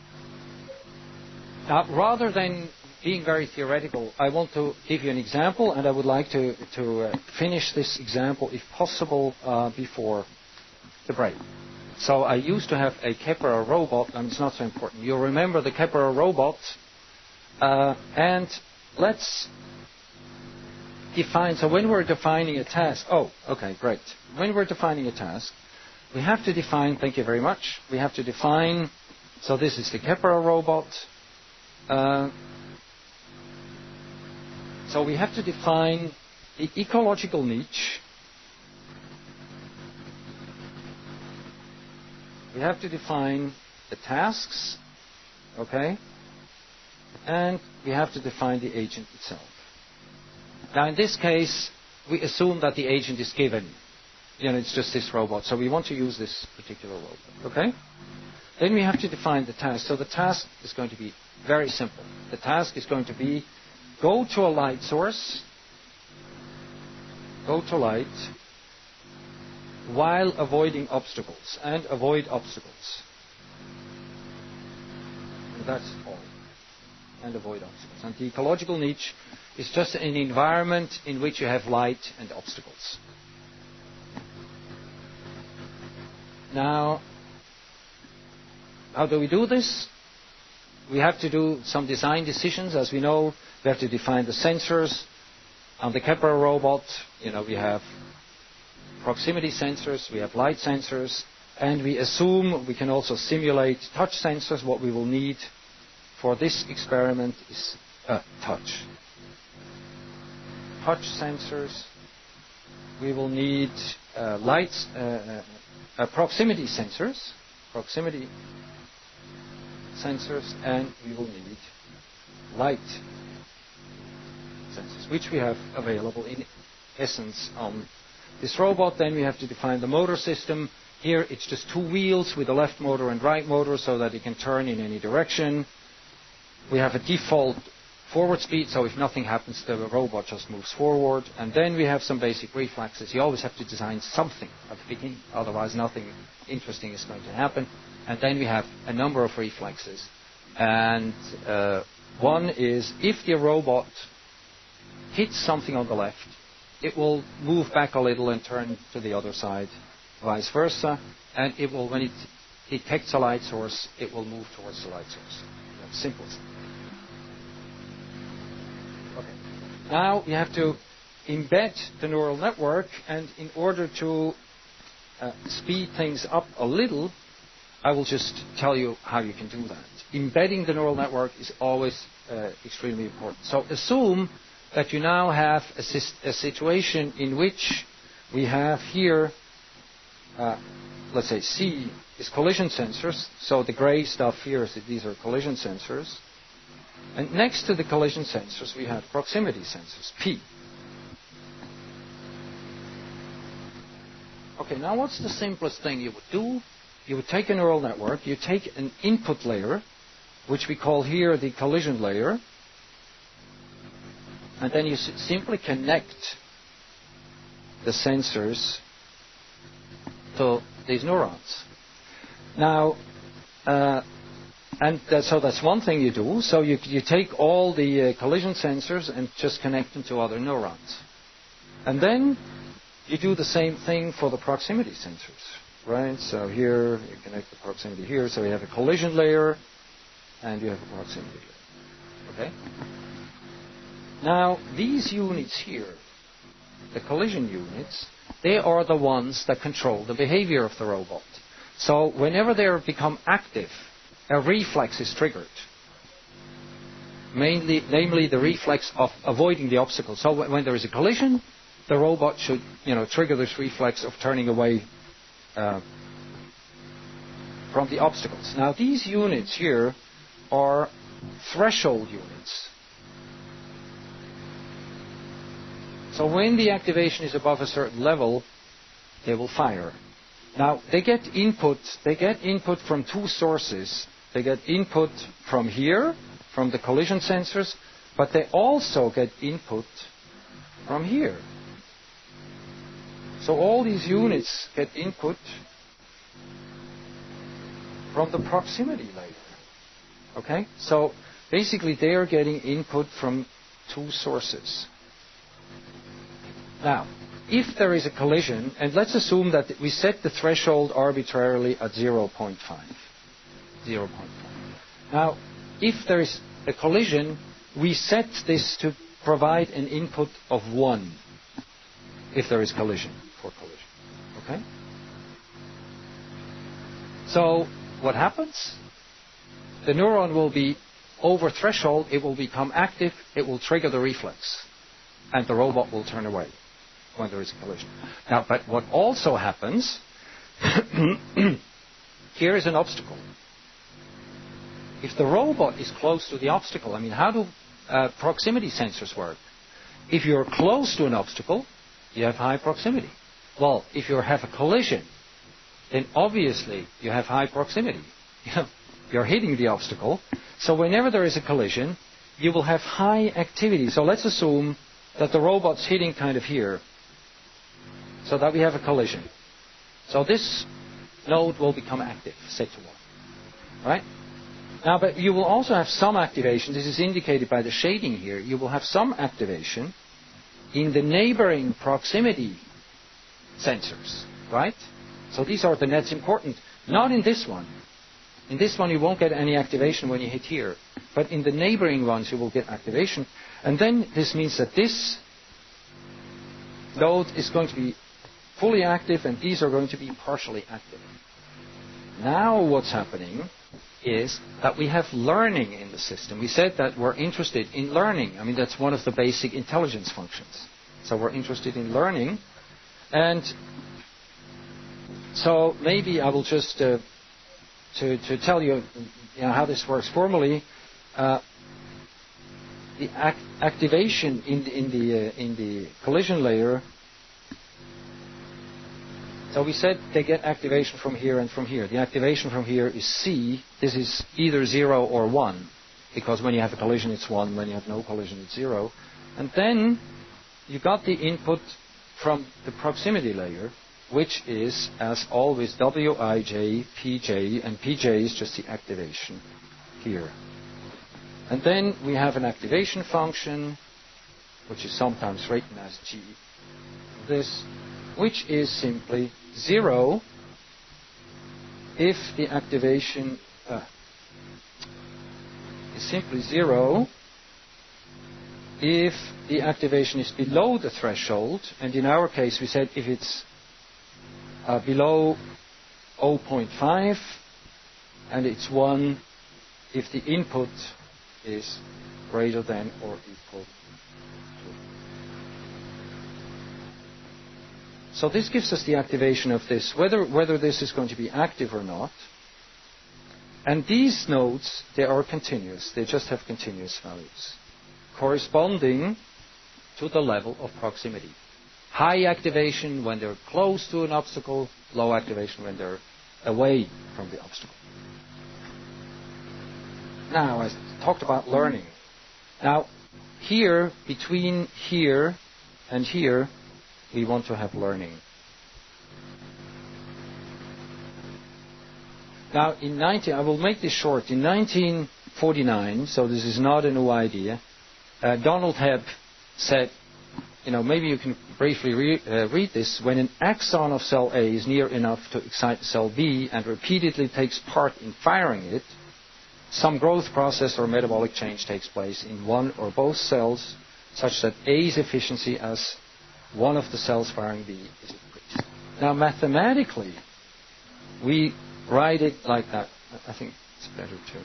Now, rather than being very theoretical, I want to give you an example, and I would like to finish this example, if possible, before the break. So I used to have a Kepler robot, and it's not so important. You'll remember the Kepler robot, and let's define. So when we're defining a task, when we're defining a task, we have to define, thank you very much, we have to define, so this is the Kepler robot. So we have to define the ecological niche. We have to define the tasks, okay? And we have to define the agent itself. Now in this case, we assume that the agent is given. It's just this robot. So we want to use this particular robot, okay? Then we have to define the task. So the task is going to be very simple. The task is going to be go to a light source, go to light, while avoiding obstacles, and avoid obstacles. And that's all. And avoid obstacles. And the ecological niche is just an environment in which you have light and obstacles. Now, how do we do this? We have to do some design decisions. As we know, we have to define the sensors. On the Kepler robot, we have proximity sensors, we have light sensors, and we assume we can also simulate touch sensors. What we will need for this experiment is touch. Touch sensors. We will need proximity sensors, and we will need light sensors, which we have available in essence on this robot. Then we have to define the motor system. Here it's just two wheels with a left motor and right motor so that it can turn in any direction. We have a default forward speed, so if nothing happens, the robot just moves forward. And then we have some basic reflexes. You always have to design something at the beginning, otherwise nothing interesting is going to happen. And then we have a number of reflexes. And one is if the robot hits something on the left, it will move back a little and turn to the other side, vice versa. And it will, when it detects a light source, it will move towards the light source. That's simple. Okay. Now you have to embed the neural network, and in order to speed things up a little, I will just tell you how you can do that. Embedding the neural network is always extremely important. So assume that you now have a situation in which we have here, let's say C is collision sensors. So the gray stuff here, these are collision sensors. And next to the collision sensors, we have proximity sensors, P. Okay, now what's the simplest thing you would do? You would take a neural network, you take an input layer, which we call here the collision layer, and then you simply connect the sensors to these neurons. Now, so that's one thing you do. So you take all the collision sensors and just connect them to other neurons. And then you do the same thing for the proximity sensors, right? So here, you connect the proximity here. So you have a collision layer, and you have a proximity layer. Okay? Now, these units here, the collision units, they are the ones that control the behavior of the robot. So whenever they become active, a reflex is triggered. Namely the reflex of avoiding the obstacle. So when there is a collision, the robot should, trigger this reflex of turning away from the obstacles. Now, these units here are threshold units. So when the activation is above a certain level, they will fire. Now, they get input from two sources. They get input from here, from the collision sensors, but they also get input from here. So all these units get input from the proximity layer. Okay? So basically they are getting input from two sources. Now, if there is a collision, and let's assume that we set the threshold arbitrarily at 0.5. 0.5. Now, if there is a collision, we set this to provide an input of 1 if there is collision, for collision. Okay? So, what happens? The neuron will be over threshold, it will become active, it will trigger the reflex, and the robot will turn away when there is a collision. Now, but what also happens, here is an obstacle. If the robot is close to the obstacle, how do proximity sensors work? If you're close to an obstacle, you have high proximity. Well, if you have a collision, then obviously you have high proximity. You're hitting the obstacle. So whenever there is a collision, you will have high activity. So let's assume that the robot's hitting kind of here, so that we have a collision. So this node will become active, set to 1. Right? Now, but you will also have some activation. This is indicated by the shading here. You will have some activation in the neighboring proximity sensors. Right? So these are that's important. Not in this one. In this one, you won't get any activation when you hit here. But in the neighboring ones, you will get activation. And then this means that this node is going to be fully active, and these are going to be partially active. Now what's happening is that we have learning in the system. We said that we're interested in learning. That's one of the basic intelligence functions. So we're interested in learning. And So maybe I will just to tell you, how this works formally. The activation in the collision layer. So we said they get activation from here and from here. The activation from here is C. This is either 0 or 1, because when you have a collision it's 1, when you have no collision it's 0. And then you got the input from the proximity layer, which is, as always, Wij, Pj, and Pj is just the activation here. And then we have an activation function, which is sometimes written as G, this, which is simply 0 if the activation is simply 0 if the activation is below the threshold, and in our case we said if it's below 0.5, and it's 1 if the input is greater than or equal to. So this gives us the activation of this, whether this is going to be active or not. And these nodes, they are continuous. They just have continuous values, corresponding to the level of proximity. High activation when they're close to an obstacle, low activation when they're away from the obstacle. Now, I talked about learning. Now, here, between here and here, we want to have learning. Now, I will make this short. In 1949, so this is not a new idea, Donald Hebb said, maybe you can briefly read this. When an axon of cell A is near enough to excite cell B and repeatedly takes part in firing it, some growth process or metabolic change takes place in one or both cells, such that A's efficiency as one of the cells firing B is increased. Now, mathematically, we write it like that. I think it's better too.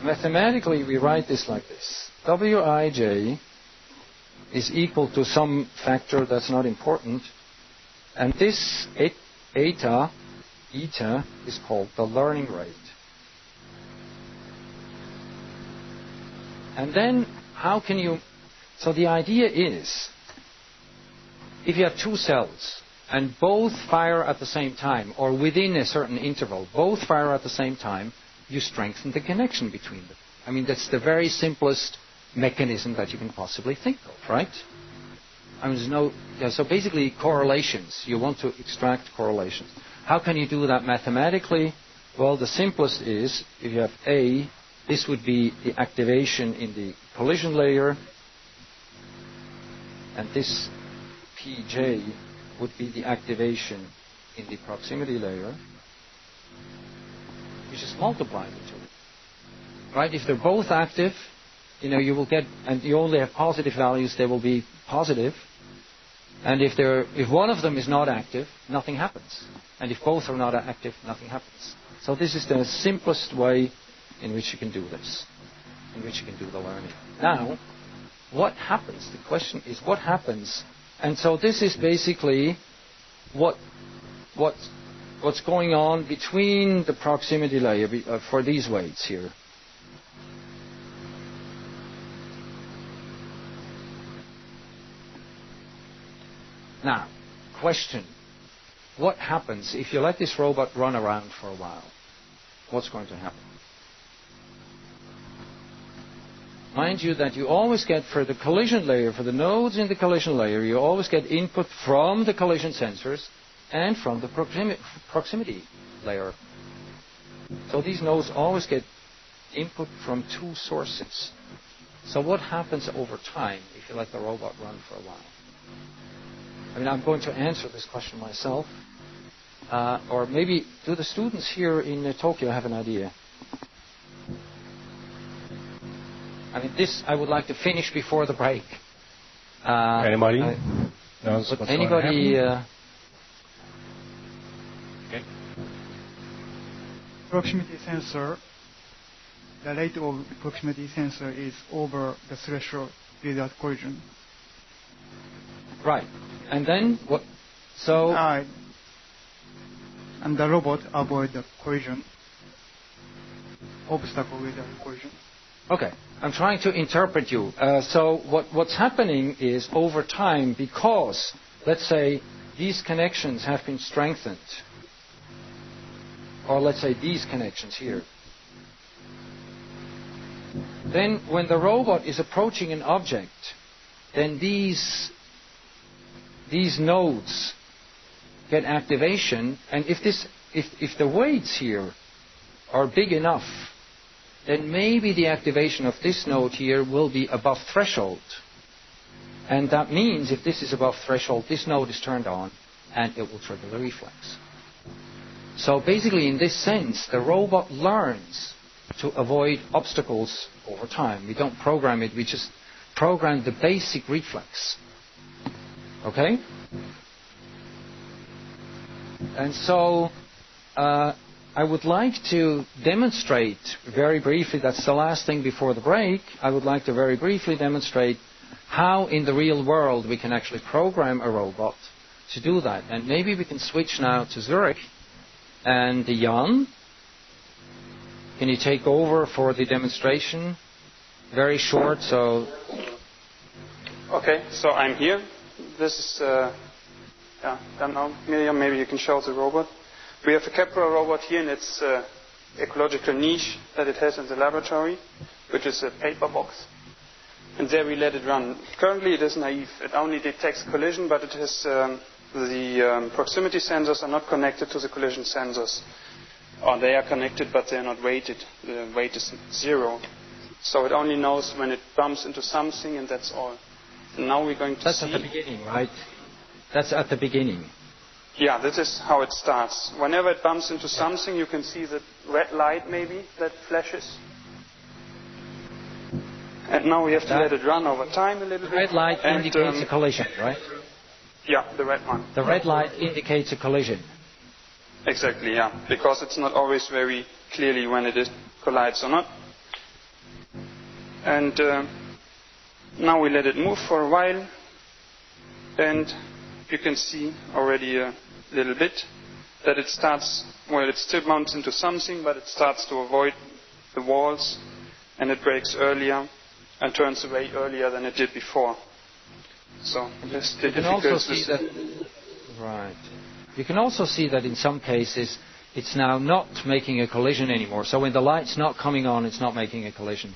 Mathematically, we write this like this. Wij is equal to some factor that's not important, and this eta is called the learning rate. And then, how can you... So the idea is, if you have two cells, and both fire at the same time, or within a certain interval, both fire at the same time, you strengthen the connection between them. I mean, that's the very simplest mechanism that you can possibly think of, right? I mean, there's no... so basically, correlations. You want to extract correlations. How can you do that mathematically? Well, the simplest is, if you have A, this would be the activation in the collision layer, and this Pj would be the activation in the proximity layer. You just multiply the two. Right? If they're both active, you will get, and you only have positive values, they will be positive. And if one of them is not active, nothing happens. And if both are not active, nothing happens. So this is the simplest way in which you can do this, in which you can do the learning. Now, what happens? The question is, what happens? And so this is basically what's going on between the proximity layer for these weights here. Now, question. What happens if you let this robot run around for a while? What's going to happen? Mind you that you always get, for the collision layer, for the nodes in the collision layer, you always get input from the collision sensors and from the proximity layer. So these nodes always get input from two sources. So what happens over time if you let the robot run for a while? I mean, I'm going to answer this question myself. Or maybe, do the students here in Tokyo have an idea? I mean, this I would like to finish before the break. Anybody? Knows what's anybody? Okay. Proximity sensor. The rate of proximity sensor is over the threshold without collision. Right. And then what? So. And the robot avoid the collision, obstacle with the collision. Okay, I'm trying to interpret you. So what's happening is over time, because, let's say, these connections have been strengthened, or let's say these connections here, then when the robot is approaching an object, then these nodes get activation, and if the weights here are big enough, then maybe the activation of this node here will be above threshold. And that means if this is above threshold, this node is turned on, and it will trigger the reflex. So basically, in this sense, the robot learns to avoid obstacles over time. We don't program it, we just program the basic reflex. Okay? And so I would like to demonstrate very briefly, that's the last thing before the break, I would like to very briefly demonstrate how in the real world we can actually program a robot to do that. And maybe we can switch now to Zurich. And Jan, can you take over for the demonstration? Very short, so... Okay, so I'm here. This is... I don't know, Miriam, maybe you can show the robot. We have a Kepler robot here in its ecological niche that it has in the laboratory, which is a paper box. And there we let it run. Currently it is naive. It only detects collision, but it has the proximity sensors are not connected to the collision sensors. Or they are connected, but they are not weighted. The weight is 0. So it only knows when it bumps into something, and that's all. And now we're going to That's see... at the beginning, right? That's at the beginning. Yeah, this is how it starts. Whenever it bumps into something, you can see the red light maybe that flashes. And now we have to let it run over time a little bit. The red light indicates a collision, right? Yeah, the red one. The red light indicates a collision. Exactly, yeah. Because it's not always very clearly when it collides or not. And now we let it move for a while. And you can see already a little bit that it starts, well, it still mounts into something, but it starts to avoid the walls, and it brakes earlier and turns away earlier than it did before. So this the difficulties. Right. You can also see that in some cases it's now not making a collision anymore. So when the light's not coming on, it's not making a collision.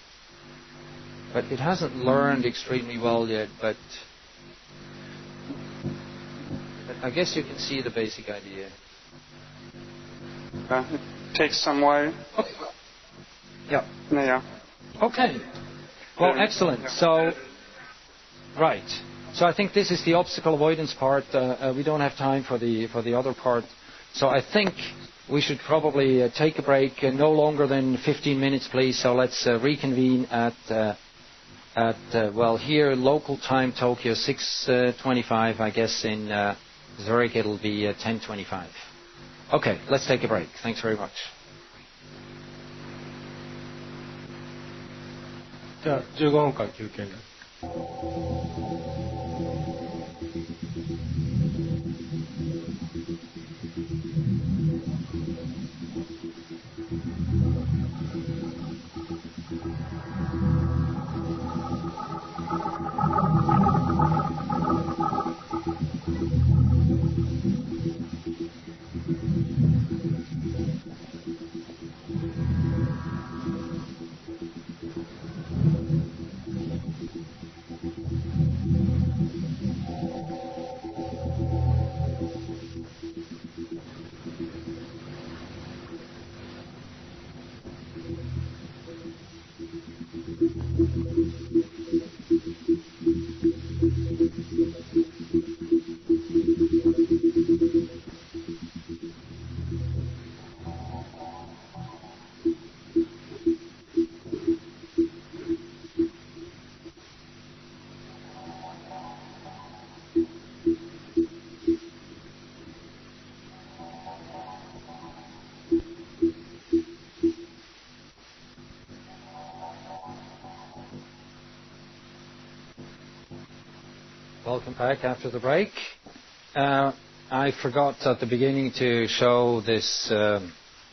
But it hasn't learned extremely well yet, but I guess you can see the basic idea. It takes some while. Okay. Yeah. Yeah. Okay. Well, excellent. So, right. So I think this is the obstacle avoidance part. We don't have time for the other part. So I think we should probably take a break. No longer than 15 minutes, please. So let's reconvene at here local time Tokyo 6:25. I guess in Zurich it'll be 10:25. Okay, let's take a break. Thanks very much. じゃあ15分間休憩です。Welcome back after the break. I forgot at the beginning to show this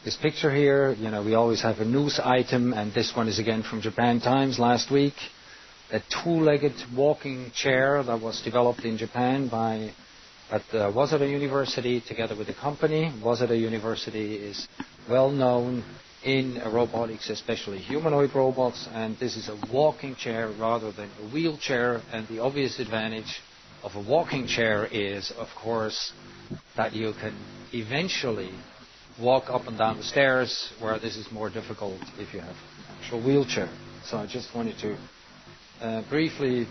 this picture here. You know, we always have a news item, and this one is again from Japan Times last week. A two-legged walking chair that was developed in Japan at Waseda University together with a company. Waseda University is well known in robotics, especially humanoid robots, and this is a walking chair rather than a wheelchair. And the obvious advantage of a walking chair is, of course, that you can eventually walk up and down the stairs, where this is more difficult if you have an actual wheelchair. So I just wanted to briefly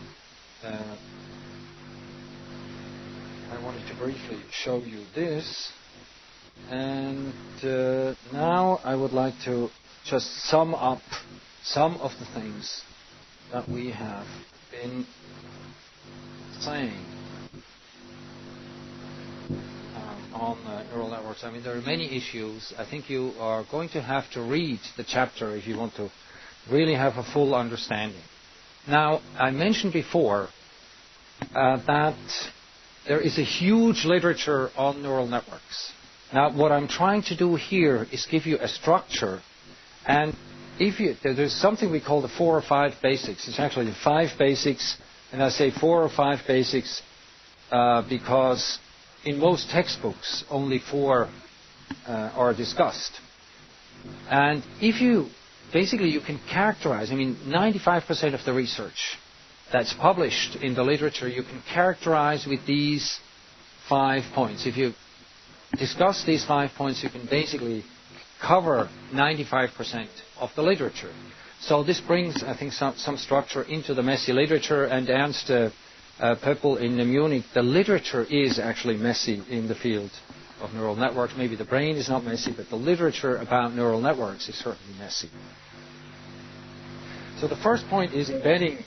show you this. And now I would like to just sum up some of the things that we have been saying on neural networks. I mean, there are many issues. I think you are going to have to read the chapter if you want to really have a full understanding. Now, I mentioned before that there is a huge literature on neural networks. Now, what I'm trying to do here is give you a structure, and there's something we call the 4 or 5 basics. It's actually the 5 basics, and I say 4 or 5 basics because in most textbooks only 4 are discussed. And if you basically you can characterize, 95% of the research that's published in the literature you can characterize with these 5 points. If you discuss these 5 points, you can basically cover 95% of the literature. So this brings, I think, some structure into the messy literature. And Ernst Pöppel in Munich, the literature is actually messy in the field of neural networks. Maybe the brain is not messy, but the literature about neural networks is certainly messy. So the first point is embedding.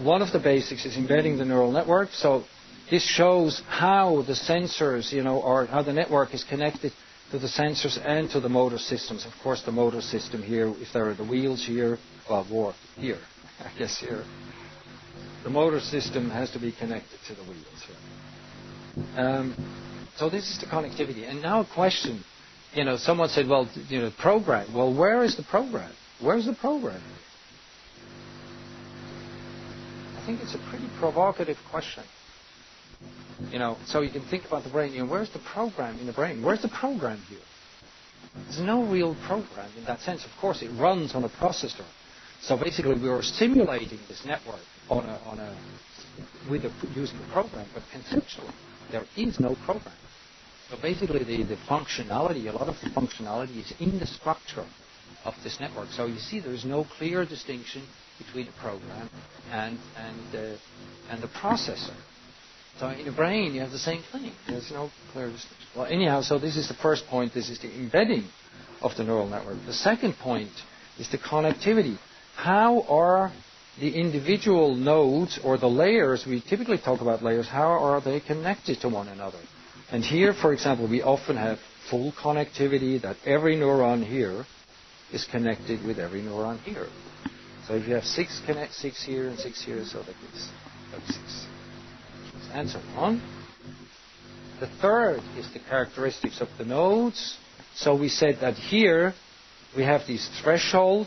One of the basics is embedding the neural network. So this shows how the sensors, or how the network is connected to the sensors and to the motor systems. Of course, the motor system here, if there are the wheels here, here, I guess here. The motor system has to be connected to the wheels here. So this is the connectivity. And now a question, someone said, program. Well, where is the program? Where's the program? I think it's a pretty provocative question. So you can think about the brain. Where's the program in the brain? Where's the program here? There's no real program in that sense. Of course, it runs on a processor. So basically, we are simulating this network using a program, but conceptually, there is no program. So basically, the functionality, a lot of the functionality is in the structure of this network. So you see, there is no clear distinction between the program and the processor. So in the brain, you have the same thing. There's no clear distinction. Well, anyhow, so this is the first point. This is the embedding of the neural network. The second point is the connectivity. How are the individual nodes or the layers, we typically talk about layers, how are they connected to one another? And here, for example, we often have full connectivity, that every neuron here is connected with every neuron here. So if you have 6 here and 6 here, so that gives 36. And so on. The third is the characteristics of the nodes. So we said that here we have these threshold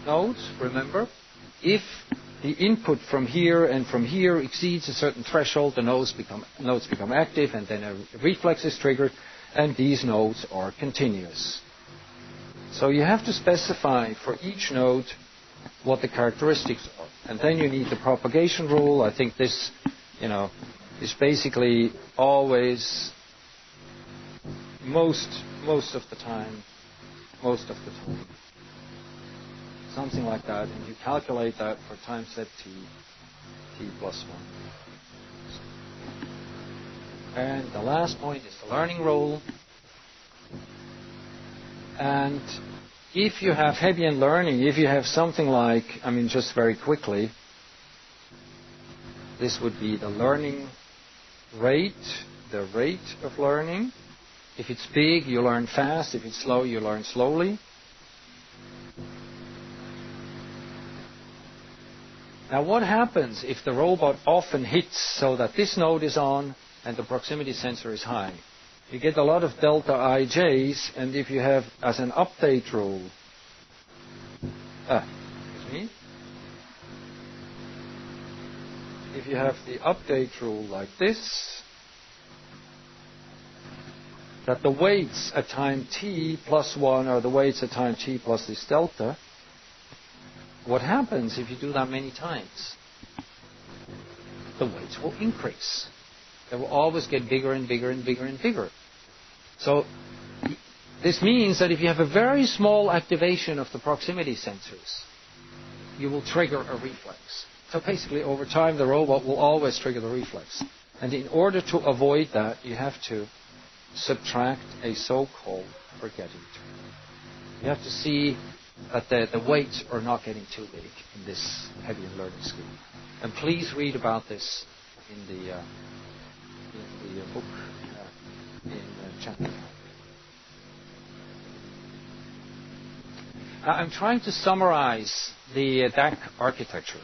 nodes, remember? If the input from here and from here exceeds a certain threshold, the nodes become active, and then a reflex is triggered, and these nodes are continuous. So you have to specify for each node what the characteristics are. And then you need the propagation rule. I think this, is basically always most of the time, something like that. And you calculate that for time set t plus 1. And the last point is the learning rule. And if you have Hebbian learning, if you have something like, just very quickly, this would be the learning rate, the rate of learning. If it's big, you learn fast. If it's slow, you learn slowly. Now what happens if the robot often hits so that this node is on and the proximity sensor is high? You get a lot of delta ij's, and if you have as an update rule, if you have the update rule like this, that the weights at time t plus 1 are the weights at time t plus this delta, what happens if you do that many times? The weights will increase. They will always get bigger and bigger and bigger and bigger. So this means that if you have a very small activation of the proximity sensors, you will trigger a reflex. So basically, over time, the robot will always trigger the reflex. And in order to avoid that, you have to subtract a so-called forgetting term. You have to see that the weights are not getting too big in this heavy learning scheme. And please read about this in the book in chapter 5. Now, I'm trying to summarize the DAC architecture.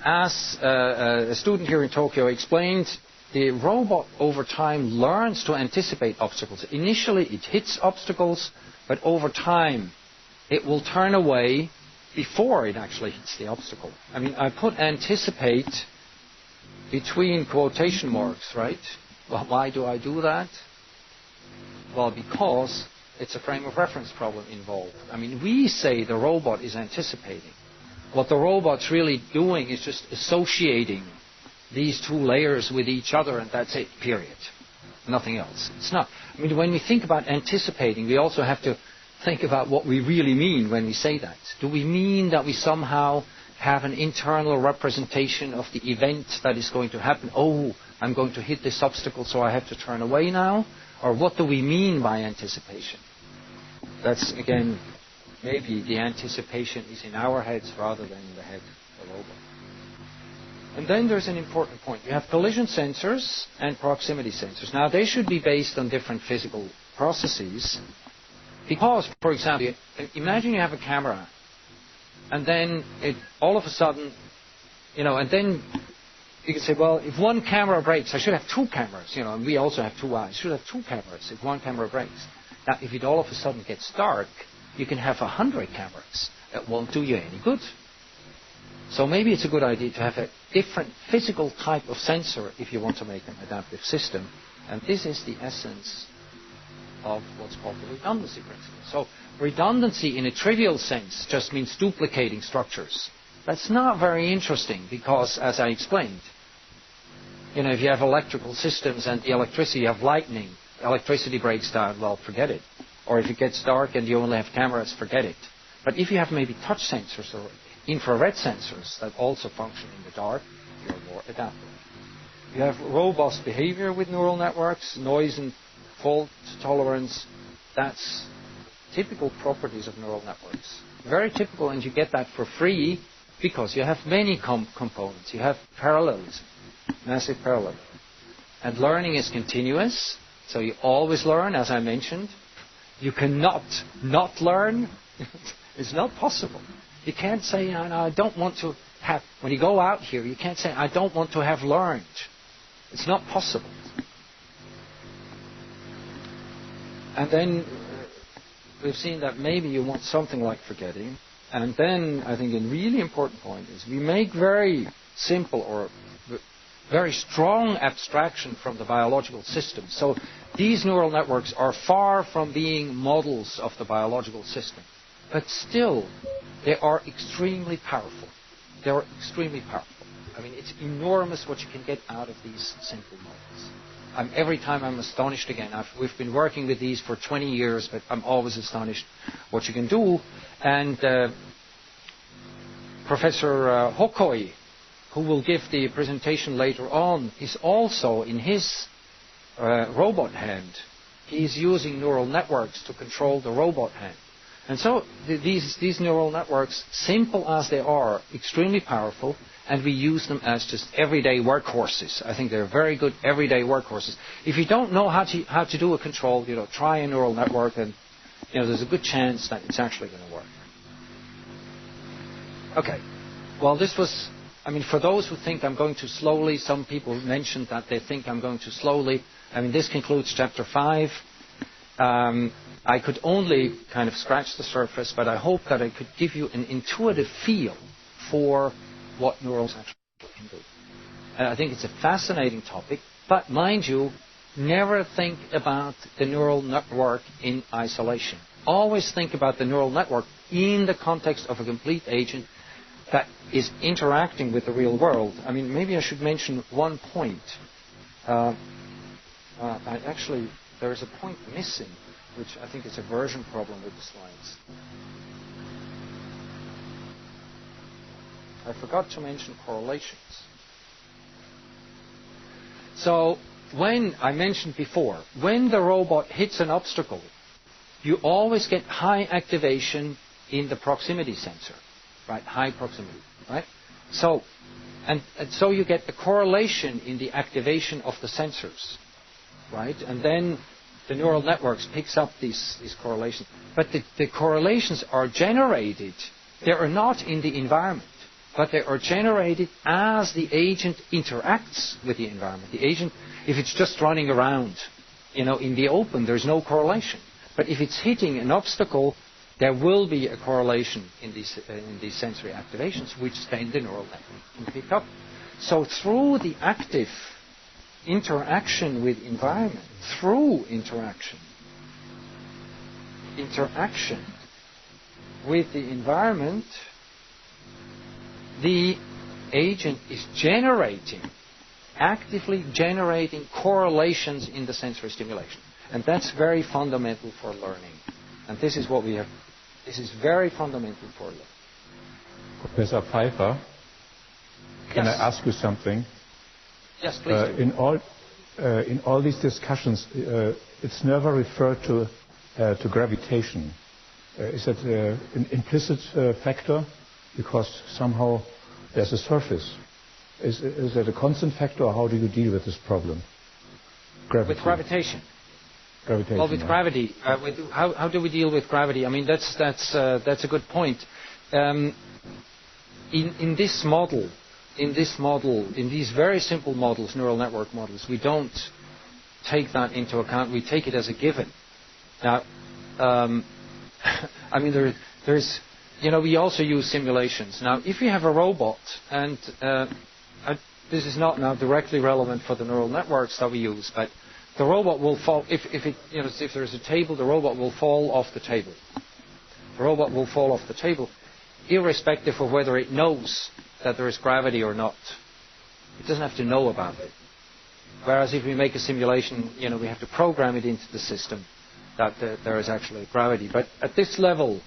As a student here in Tokyo explained, the robot over time learns to anticipate obstacles. Initially it hits obstacles, but over time it will turn away before it actually hits the obstacle. I mean, I put anticipate between quotation marks, right? Well, why do I do that? Well, because it's a frame of reference problem involved. I mean, we say the robot is anticipating. What the robot's really doing is just associating these two layers with each other, and that's it, period. Nothing else. It's not. I mean, when we think about anticipating, we also have to think about what we really mean when we say that. Do we mean that we somehow have an internal representation of the event that is going to happen? Oh, I'm going to hit this obstacle, so I have to turn away now? Or what do we mean by anticipation? That's, again, maybe the anticipation is in our heads rather than in the head of the robot. And then there's an important point. You have collision sensors and proximity sensors. Now, they should be based on different physical processes because, for example, imagine you have a camera and then all of a sudden, and then you can say, well, if one camera breaks, I should have two cameras, and we also have two eyes. I should have two cameras if one camera breaks. Now, if it all of a sudden gets dark, you can have 100 cameras. That won't do you any good. So maybe it's a good idea to have a different physical type of sensor if you want to make an adaptive system. And this is the essence of what's called the redundancy principle. So redundancy in a trivial sense just means duplicating structures. That's not very interesting because, as I explained, if you have electrical systems and the electricity, you have lightning, electricity breaks down, well, forget it. Or if it gets dark and you only have cameras, forget it. But if you have maybe touch sensors or infrared sensors that also function in the dark, you're more adaptive. You have robust behavior with neural networks, noise and fault tolerance. That's typical properties of neural networks. Very typical, and you get that for free because you have many components. You have parallelism, massive parallelism. And learning is continuous, so you always learn, as I mentioned. You cannot not learn. It's not possible. You can't say, I don't want to have, when you go out here, you can't say, I don't want to have learned. It's not possible. And then we've seen that maybe you want something like forgetting. And then I think a really important point is we make very simple or very strong abstraction from the biological system. So these neural networks are far from being models of the biological system. But still, they are extremely powerful. They are extremely powerful. I mean, it's enormous what you can get out of these simple models. Every time I'm astonished again. We've been working with these for 20 years, but I'm always astonished what you can do. And Professor Hokoi, who will give the presentation later on, is also in his robot hand. He's using neural networks to control the robot hand. And so these neural networks, simple as they are, extremely powerful, and we use them as just everyday workhorses. I think they're very good everyday workhorses. If you don't know how to do a control, try a neural network, and there's a good chance that it's actually going to work. Okay. Well, this was, I mean, for those who think I'm going too slowly, some people mentioned that they think I'm going too slowly. I mean, this concludes Chapter 5. I could only kind of scratch the surface, but I hope that I could give you an intuitive feel for what neurons actually can do. And I think it's a fascinating topic, but mind you, never think about the neural network in isolation. Always think about the neural network in the context of a complete agent that is interacting with the real world. I mean, maybe I should mention one point. There is a point missing, which I think is a version problem with the slides. I forgot to mention correlations. So, when I mentioned before, when the robot hits an obstacle, you always get high activation in the proximity sensor, right? High proximity, right? So, and so you get a correlation in the activation of the sensors, right? And then the neural networks picks up these correlations. But the correlations are generated. They are not in the environment, but they are generated as the agent interacts with the environment. The agent, if it's just running around, in the open, there's no correlation. But if it's hitting an obstacle, there will be a correlation in these sensory activations, which then the neural network can pick up. So through the active interaction with environment, through interaction with the environment, the agent is actively generating correlations in the sensory stimulation. And that's very fundamental for learning. And this is what we have. This is very fundamental for learning. Professor Pfeifer, can I ask you something? Yes, please do. In all these discussions, it's never referred to gravitation. Is that an implicit factor? Because somehow there's a surface. Is that a constant factor, or how do you deal with this problem? Gravity. With gravitation. Gravitation. Well, with gravity, how do we deal with gravity? I mean, that's a good point. In this model, in these very simple models, neural network models, we don't take that into account. We take it as a given. Now, I mean, there's, we also use simulations. Now, if you have a robot, and this is not now directly relevant for the neural networks that we use, but the robot will fall, if there's a table, the robot will fall off the table. The robot will fall off the table, irrespective of whether it knows that there is gravity or not. It doesn't have to know about it. Whereas if we make a simulation, we have to program it into the system that there is actually gravity. But at this level,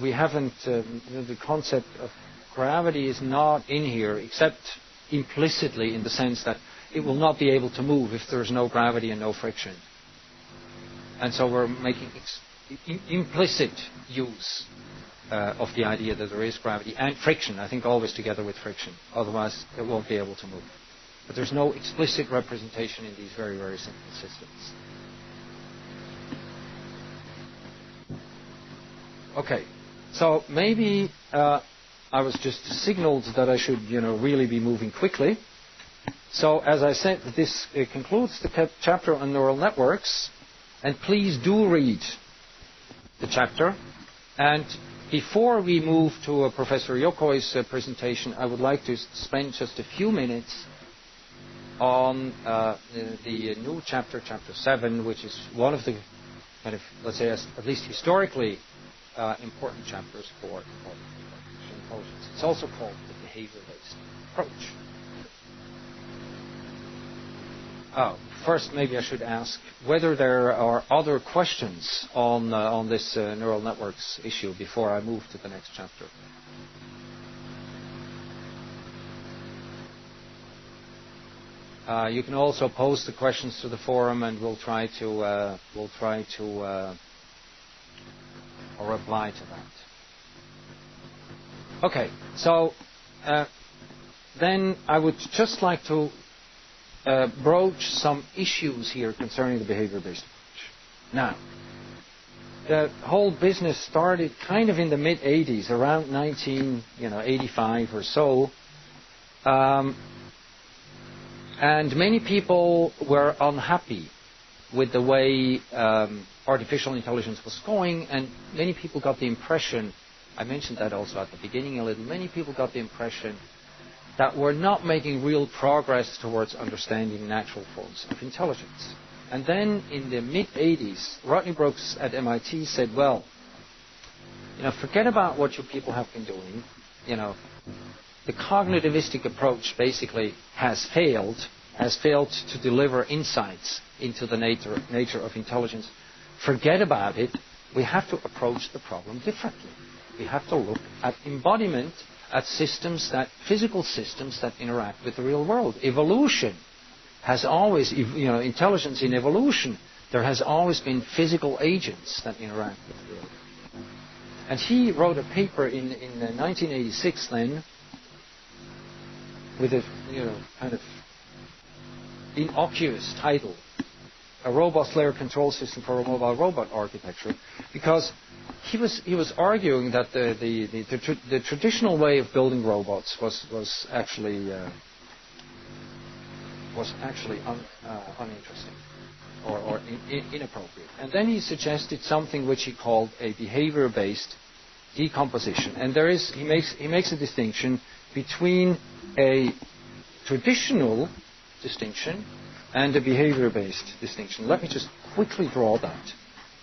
we haven't, the concept of gravity is not in here, except implicitly in the sense that it will not be able to move if there is no gravity and no friction. And so we're making implicit use of the idea that there is gravity and friction, I think always together with friction. Otherwise, it won't be able to move. But there's no explicit representation in these very, very simple systems. Okay, so maybe I was just signaled that I should, really be moving quickly. So, as I said, this concludes the chapter on neural networks. And please do read the chapter. And before we move to Professor Yokoi's presentation, I would like to spend just a few minutes on the new chapter, Chapter 7, which is one of the kind of, let's say, at least historically important chapters for artificial intelligence. It's also called the behavior-based approach. First, maybe I should ask whether there are other questions on this neural networks issue before I move to the next chapter. You can also post the questions to the forum, and we'll try to reply to that. Okay, so then I would just like to broach some issues here concerning the behavior-based approach. Now, the whole business started kind of in the mid-'80s, around 1985 or so. And many people were unhappy with the way artificial intelligence was going, and many people got the impression, I mentioned that also at the beginning a little, many people got the impression that we're not making real progress towards understanding natural forms of intelligence. And then in the mid-'80s, Rodney Brooks at MIT said, well, forget about what you people have been doing. The cognitivistic approach basically has failed to deliver insights into the nature of intelligence. Forget about it. We have to approach the problem differently. We have to look at embodiment, at physical systems that interact with the real world. Evolution has always, intelligence in evolution, there has always been physical agents that interact with the real world. And he wrote a paper in 1986 then, with a kind of innocuous title, A Robust Layer Control System for a Mobile Robot Architecture, because he was arguing that the traditional way of building robots was actually uninteresting or inappropriate. And then he suggested something which he called a behavior-based decomposition. And he makes a distinction between a traditional distinction and a behavior-based distinction. Let me just quickly draw that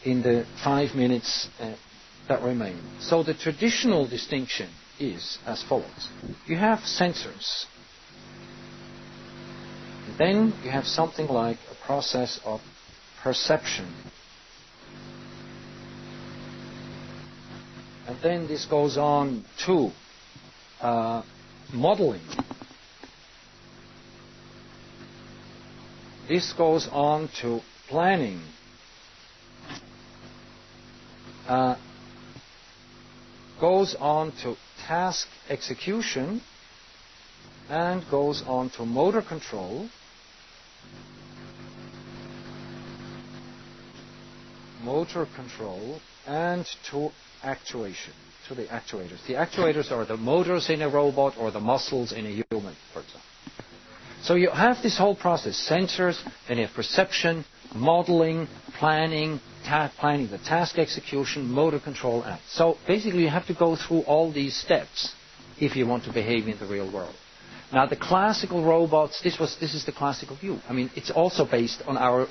in the 5 minutes that remain. So the traditional distinction is as follows. You have sensors. Then you have something like a process of perception. And then this goes on to modeling. This goes on to planning. Goes on to task execution, and goes on to motor control. And to actuation, to the actuators. The actuators are the motors in a robot or the muscles in a human, for example. So you have this whole process, sensors, then you have perception, modeling, planning the task execution, motor control, and so basically you have to go through all these steps if you want to behave in the real world. Now the classical robots, this is the classical view. I mean, it's also based on our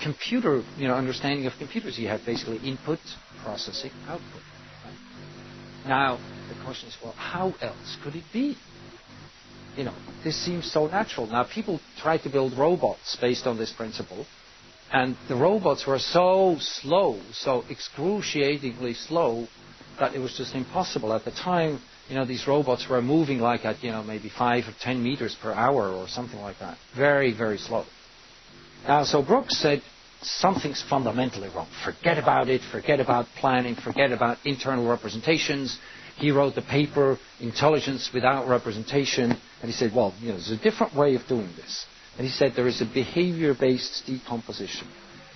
computer, understanding of computers. You have basically input, processing, output. Now the question is, well, how else could it be? This seems so natural. Now, people try to build robots based on this principle, and the robots were so slow, so excruciatingly slow, that it was just impossible. At the time, these robots were moving like at, maybe 5 or 10 meters per hour or something like that. Very, very slow. Now, so Brooks said, something's fundamentally wrong. Forget about it. Forget about planning. Forget about internal representations. He wrote the paper, Intelligence Without Representation, and he said, well, there's a different way of doing this. And he said there is a behavior-based decomposition.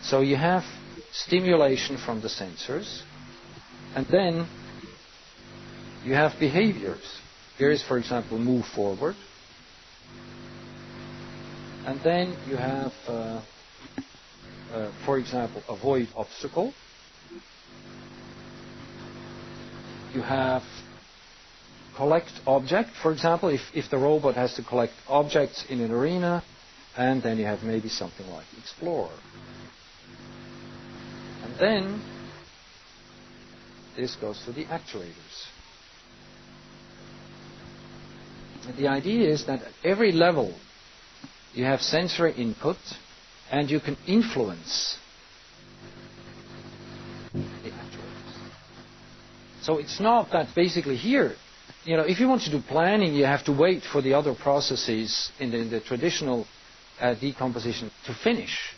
So you have stimulation from the sensors, and then you have behaviors. Here is, for example, move forward. And then you have, for example, avoid obstacle. You have collect object, for example, if the robot has to collect objects in an arena, and then you have maybe something like explore. And then this goes to the actuators. And the idea is that at every level you have sensory input, and you can influence the actuators. So it's not that basically here, if you want to do planning, you have to wait for the other processes in the traditional decomposition to finish.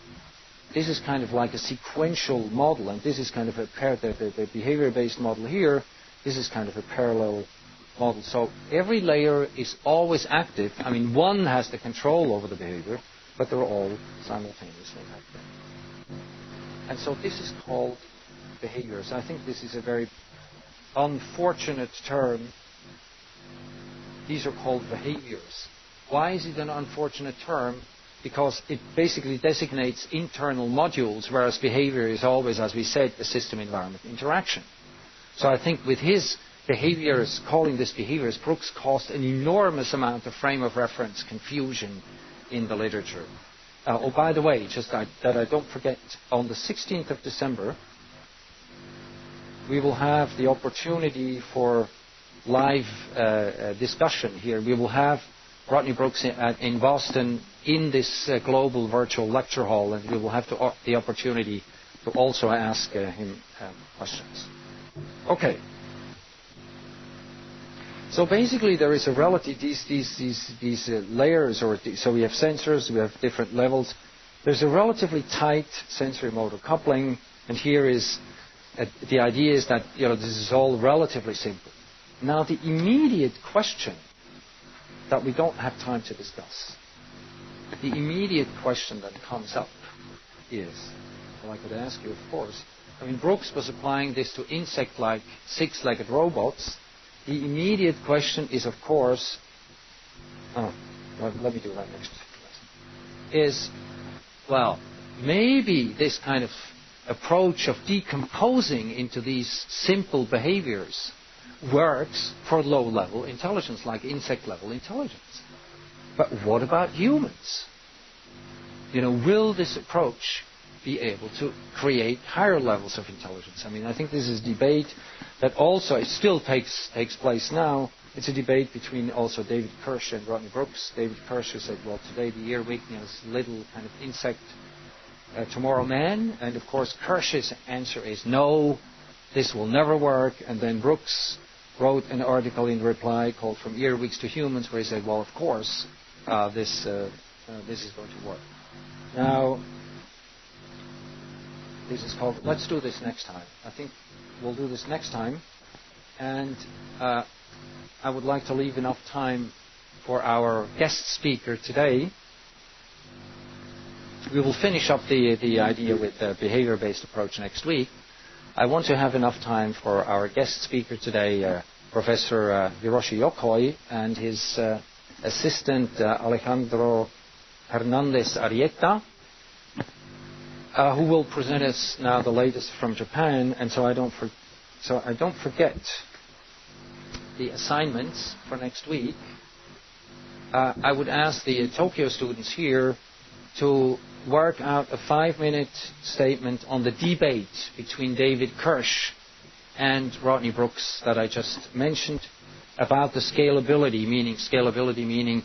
This is kind of like a sequential model, and this is kind of the behavior-based model here. This is kind of a parallel model. So every layer is always active. I mean, one has the control over the behavior, but they're all simultaneously active. And so this is called behaviors. I think this is a very unfortunate term. These are called behaviors. Why is it an unfortunate term? Because it basically designates internal modules, whereas behavior is always, as we said, a system-environment interaction. So I think with his behaviors, calling this behaviors, Brooks caused an enormous amount of frame of reference confusion in the literature. Oh, by the way, just that I don't forget, on the 16th of December, we will have the opportunity for live discussion here. We will have Rodney Brooks in Boston in this global virtual lecture hall, and we will have the opportunity to also ask him questions. Okay. So basically, there is a relative these layers, so we have sensors, we have different levels. There's a relatively tight sensory-motor coupling, and here is the idea is that this is all relatively simple. Now, the immediate question that we don't have time to discuss, the immediate question that comes up is, well, I could ask you, of course. I mean, Brooks was applying this to insect-like six-legged robots. The immediate question is, of course, let me do that next. Is, well, maybe this kind of approach of decomposing into these simple behaviors works for low-level intelligence, like insect-level intelligence. But what about humans? Will this approach be able to create higher levels of intelligence? I mean, I think this is a debate that also it still takes place now. It's a debate between also David Kirsch and Rodney Brooks. David Kirsch who said, well, today the earwig is little kind of insect, tomorrow man. And of course, Kirsch's answer is no, this will never work. And then Brooks wrote an article in reply called From Earwigs to Humans, where he said, well, of course, this is going to work. Now, this is called, let's do this next time. I think we'll do this next time. And I would like to leave enough time for our guest speaker today. We will finish up the idea with the behavior-based approach next week. I want to have enough time for our guest speaker today, Professor Hiroshi Yokoi, and his assistant, Alejandro Hernandez Arieta, who will present us now the latest from Japan. And so I don't forget the assignments for next week. I would ask the Tokyo students here to work out a 5-minute statement on the debate between David Kirsch and Rodney Brooks that I just mentioned about the scalability meaning,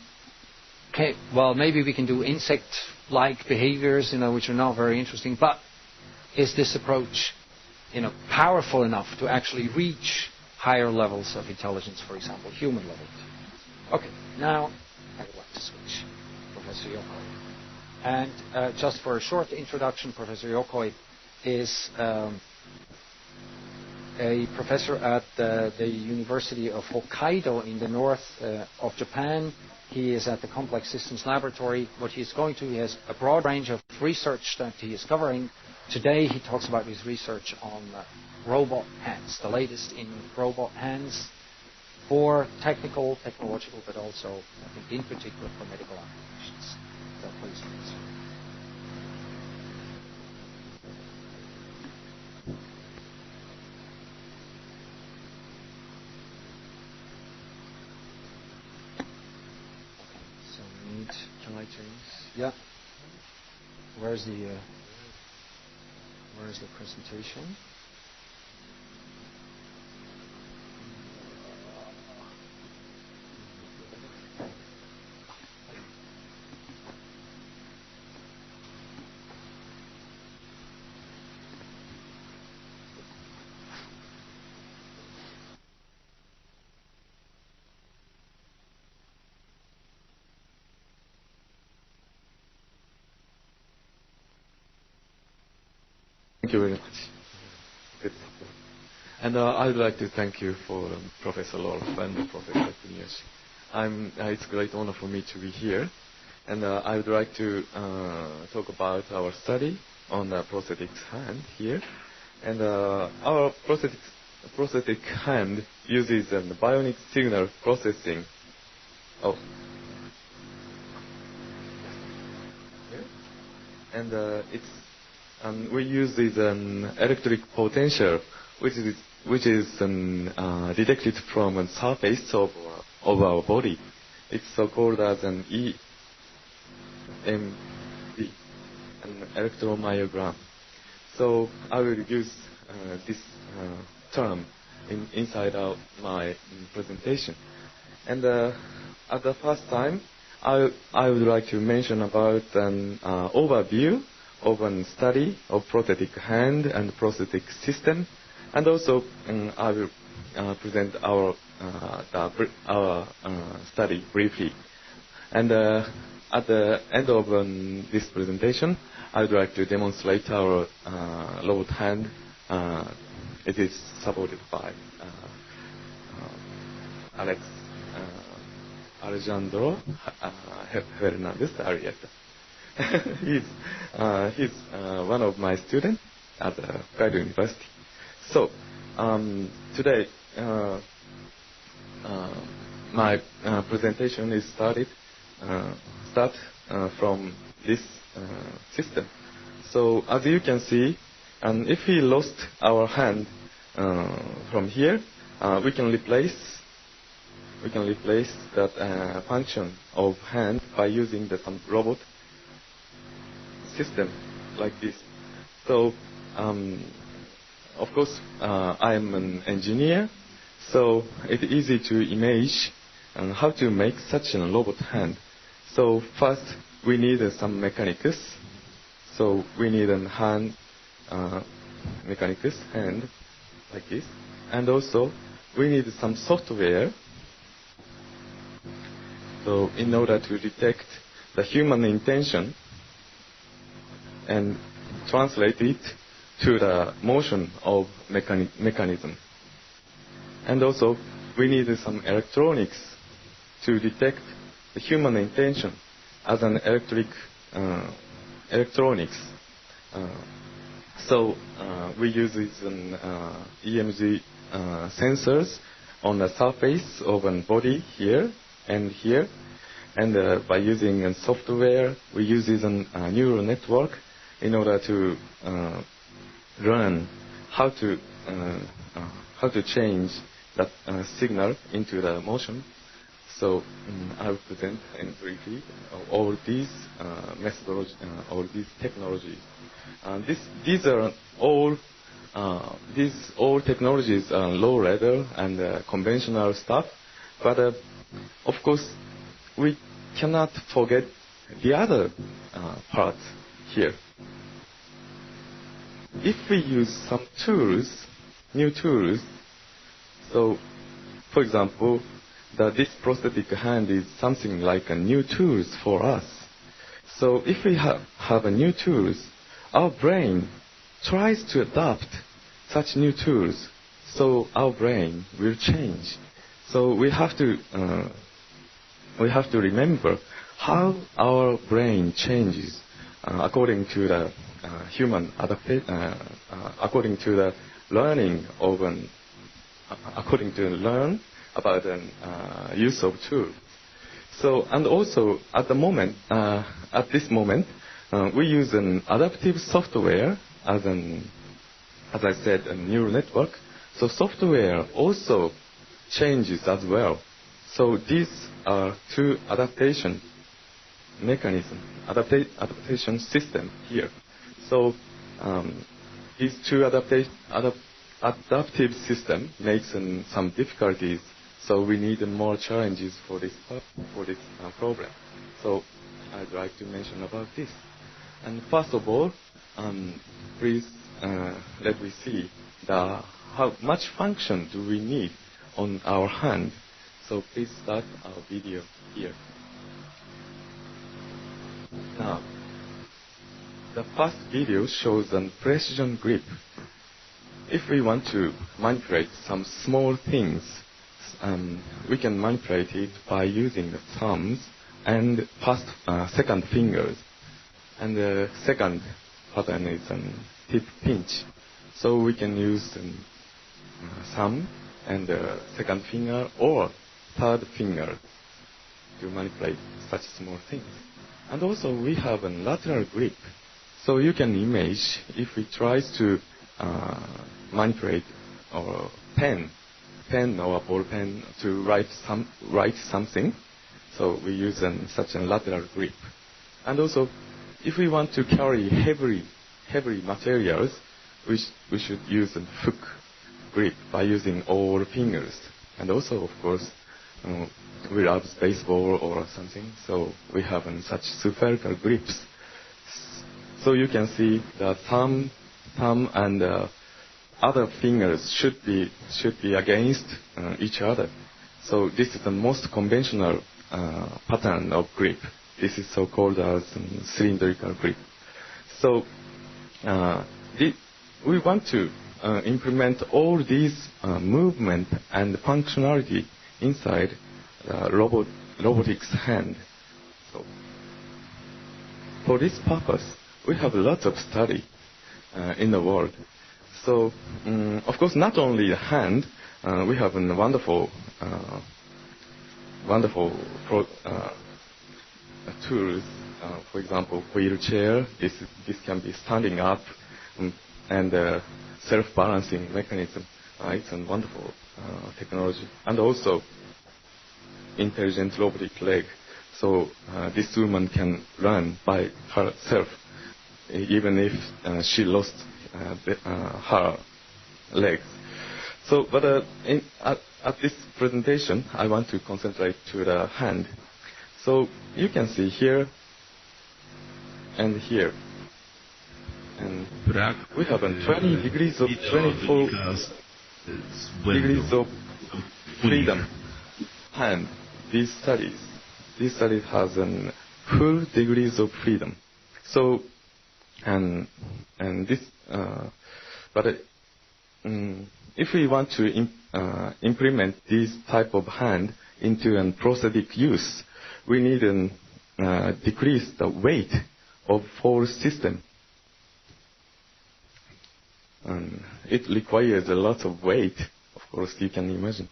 okay, well, maybe we can do insect-like behaviors, which are not very interesting, but is this approach, powerful enough to actually reach higher levels of intelligence, for example, human levels? Okay, now I would like to switch. Professor Yokoi. And just for a short introduction, Professor Yokoi is a professor at the University of Hokkaido in the north of Japan. He is at the Complex Systems Laboratory. He has a broad range of research that he is covering. Today he talks about his research on robot hands, the latest in robot hands for technological, but also, I think, in particular for medical applications. So please. Can I change? Yeah. Where's the presentation? Thank you very much. Good. And I would like to thank you for Professor Rolf and Professor Kunz. It's a great honor for me to be here. And I would like to talk about our study on prosthetics hand here. And our prosthetic hand uses bionic signal processing. Oh. And we use this electric potential, which is detected from the surface of our body. It's so-called as an EMG, an electromyogram. So I will use this term inside of my presentation. And at the first time, I would like to mention about an overview of a study of prosthetic hand and prosthetic system, and also I will present our study briefly. And at the end of this presentation, I would like to demonstrate our robot hand. It is supported by Alejandro Hernandez Arieta. He's one of my students at Pride University. So today my presentation is start from this system. So as you can see, if we lost our hand from here, we can replace that function of hand by using some robot system like this. So of course I am an engineer, so it's easy to imagine how to make such a robot hand. So first we need some mechanics. So we need a hand mechanics hand like this, and also we need some software. So in order to detect the human intention and translate it to the motion of mechanism. And also we need some electronics to detect the human intention as an electronics. So we use these EMG sensors on the surface of a body here and here, and by using software, we use a neural network in order to learn how to change that signal into the motion. So I will present briefly all these methodologies, all these technologies. These all technologies are low level and conventional stuff, but of course we cannot forget the other parts here. If we use some tools, new tools, so for example, this prosthetic hand is something like a new tools for us. So if we have a new tools, our brain tries to adapt such new tools, so our brain will change. So we have to remember how our brain changes according to the human adaptation, according to the learning of according to learn about the use of tool. So and also at this moment, we use an adaptive software as I said, a neural network. So software also changes as well. So these are two adaptation mechanism, adaptation system here. So these two adaptive system makes some difficulties. So we need more challenges for this problem. So I'd like to mention about this. And first of all, please let me see how much function do we need on our hand. So please start our video here. Now, the first video shows a precision grip. If we want to manipulate some small things, we can manipulate it by using the thumbs and second fingers. And the second pattern is tip pinch. So we can use thumb and second finger or third finger to manipulate such small things. And also we have a lateral grip. So you can imagine if we try to manipulate our pen or ball pen to write something. So we use such a lateral grip. And also, if we want to carry heavy materials, we should use a hook grip by using all fingers. And also, of course, we love baseball or something, so we have such spherical grips. So you can see the thumb and other fingers should be against each other. So this is the most conventional pattern of grip. This is so-called as cylindrical grip. So we want to implement all these movement and functionality inside robotics hand. So for this purpose, we have lots of study in the world. So of course, not only the hand, we have a wonderful tools. For example, wheelchair. This can be standing up and self-balancing mechanism. It's a wonderful technology. And also intelligent robotic leg. So this woman can run by herself, even if she lost her legs. So, but at this presentation, I want to concentrate to the hand. So you can see here and here. And we have 20 degrees of 24 degrees of freedom hand. These studies has full degrees of freedom. So, and this, but if we want to implement this type of hand into a prosthetic use, we need to decrease the weight of whole system. It requires a lot of weight, of course, you can imagine.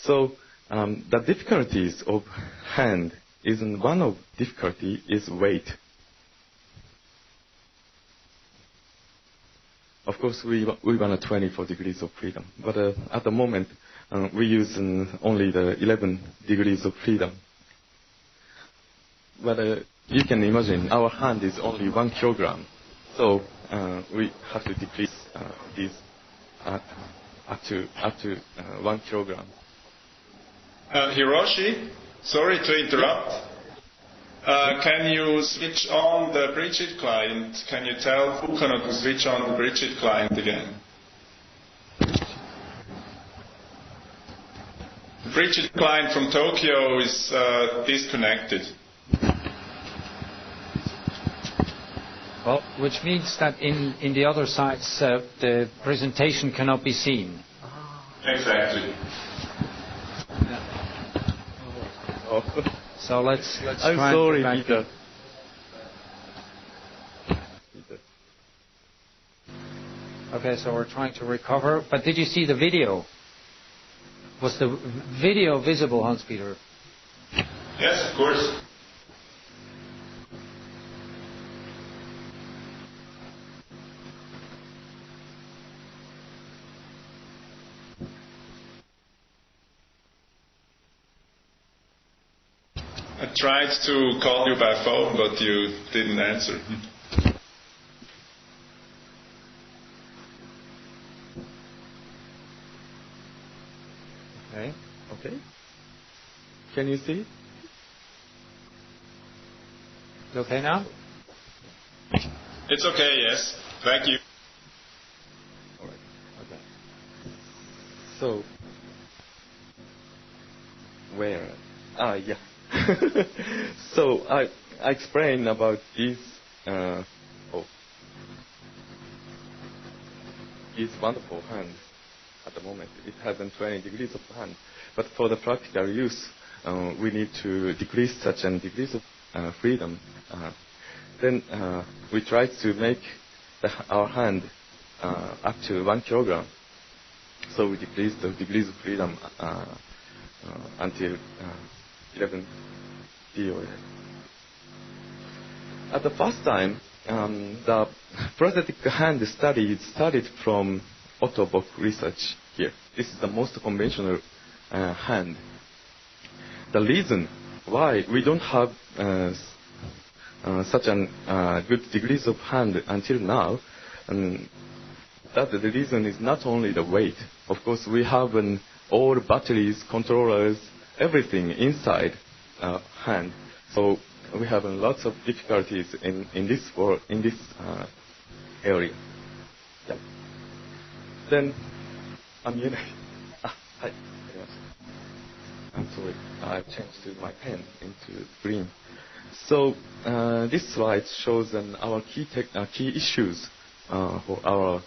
So the difficulties of hand one of difficulty is weight. Of course, we want 24 degrees of freedom, but at the moment we use only the 11 degrees of freedom. But you can imagine our hand is only 1 kilogram, so we have to decrease this up to 1 kilogram. Hiroshi, sorry to interrupt. Can you switch on the Bridget client? Can you tell Fukano to switch on the Bridget client again? The Bridget client from Tokyo is disconnected. Well, which means that in the other sites the presentation cannot be seen. Exactly. So let's I'm try sorry, and Peter. Okay, so we're trying to recover. But did you see the video? Was the video visible, Hanspeter? Yes, of course. I tried to call you by phone, but you didn't answer. Okay. Can you see? Okay now? It's okay, yes. Thank you. All right. Okay. So, where? Yeah. So I explained about these wonderful hands at the moment. It has 20 degrees of hand, but for the practical use, we need to decrease such degrees of freedom. Then we try to make our hand up to 1 kilogram. So we decrease the degrees of freedom until 11 DOS. At the first time, the prosthetic hand study started from Otto Bock research here. This is the most conventional hand. The reason why we don't have such a good degrees of hand until now, that the reason is not only the weight. Of course, we have all batteries, controllers, everything inside hand. So we have lots of difficulties in this area. Yeah. Then, I'm sorry, I've changed my pen into green. So this slide shows our key issues for our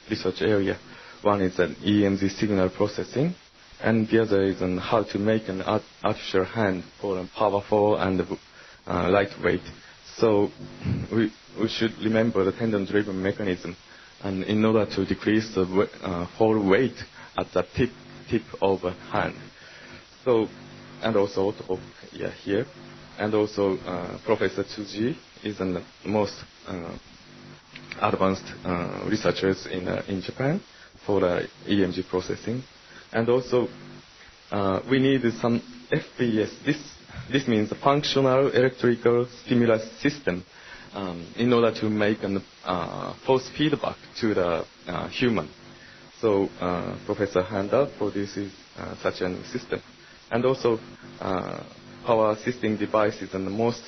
research area. One is an EMG signal processing, and the other is on how to make an artificial hand for powerful and lightweight. So we should remember the tendon-driven mechanism, and in order to decrease the whole weight at the tip of a hand. So, and also here, and also Professor Tsuji is the most advanced researchers in Japan for the EMG processing. And also we need some FPS. This means a functional electrical stimulus system in order to make a force feedback to the human. So Professor Handa produces such a system. And also power assisting device is the most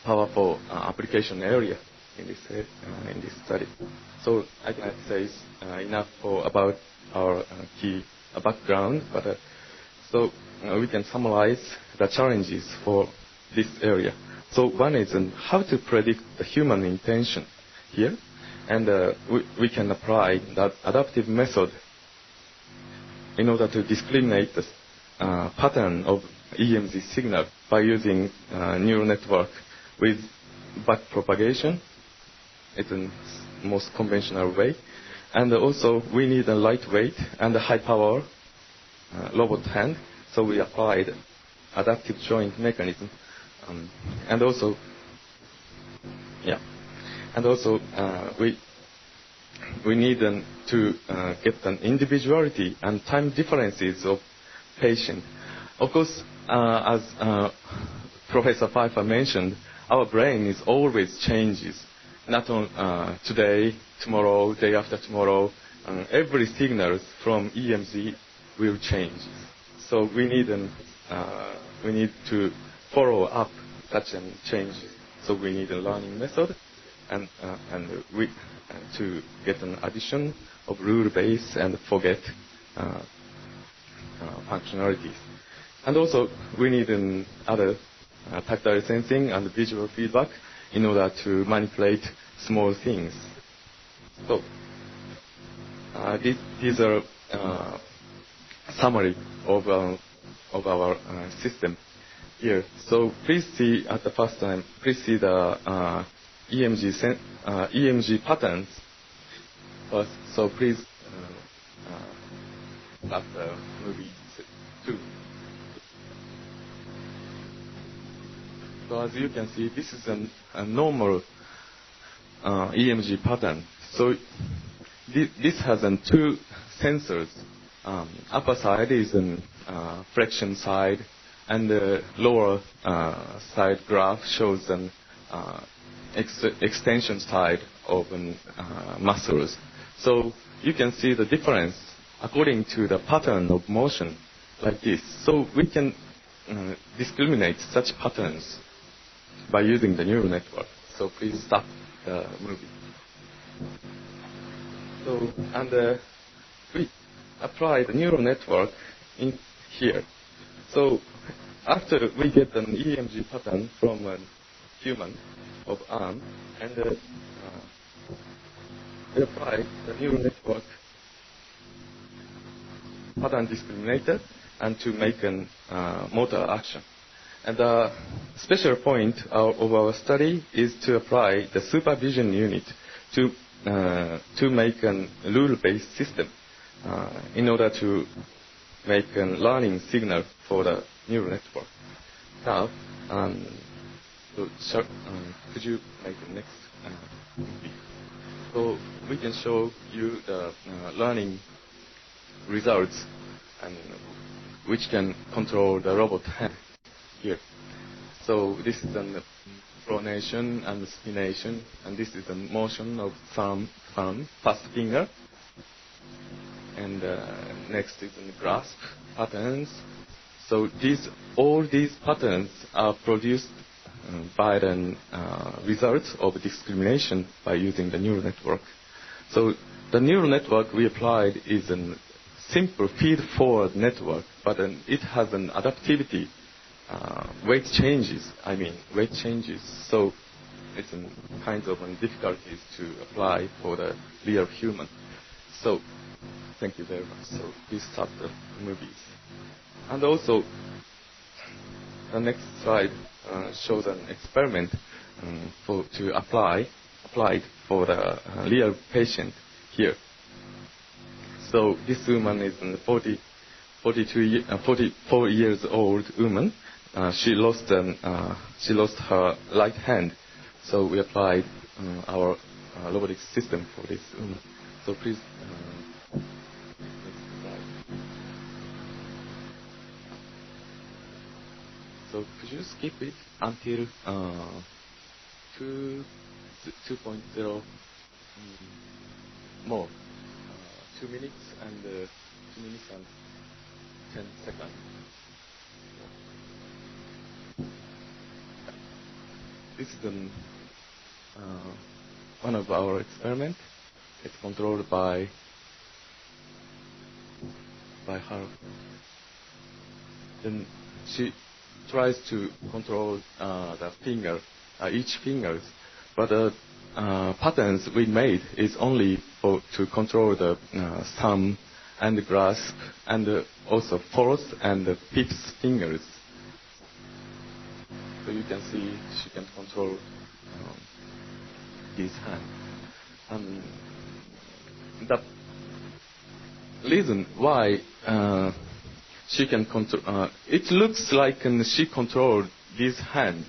powerful application area in this study. So I can say enough about our key background, but so we can summarize the challenges for this area. So one is how to predict the human intention here, and we can apply that adaptive method in order to discriminate the pattern of EMG signal by using neural network with back propagation. It's the most conventional way. And also we need a lightweight and a high power robot hand. So we applied adaptive joint mechanism. And also we need to get an individuality and time differences of patient. Of course, as Professor Pfeifer mentioned, our brain is always changes. Not on today, tomorrow, day after tomorrow. Every signal from EMG will change. So we need to follow up such a change. So we need a learning method, and to get an addition of rule base and forget functionalities. And also we need other tactile sensing and visual feedback in order to manipulate small things. So these are summary of our system here. So please see at the first time. Please see the EMG patterns first. So please start the movie 2. So as you can see, this is a normal EMG pattern. So this has two sensors. Upper side is flexion side, and the lower side graph shows an extension side of muscles. So you can see the difference according to the pattern of motion like this. So we can discriminate such patterns by using the neural network. So please stop the movie. So, and we apply the neural network in here. So after we get an EMG pattern from a human of arm, and we apply the neural network pattern discriminator and to make a motor action. And the special point of our study is to apply the supervision unit to to make a rule-based system in order to make a learning signal for the neural network. Now, could you make the next? So we can show you the learning results, and which can control the robot hand here. So this is the pronation and spination, and this is the motion of thumb, first finger, and next is the grasp patterns. So all these patterns are produced by the results of discrimination by using the neural network. So the neural network we applied is a simple feed-forward network, but it has an adaptivity, weight changes. So it's a kind of difficulties to apply for the real human. So thank you very much. So please start the movies. And also, the next slide shows an experiment to applied for the real patient here. So this woman is a 44 years old woman. She lost her right hand. So we applied our robotic system for this woman. So please. So could you skip it until 2.0 more? 2 minutes and 2 minutes and 10 seconds. This is one of our experiments. It's controlled by her. Then she tries to control the finger, each fingers, but the patterns we made is only to control the thumb and the grasp and also fourth and the fifth fingers. So you can see she can control this hand. The reason why she can control. It looks like she controlled this hand,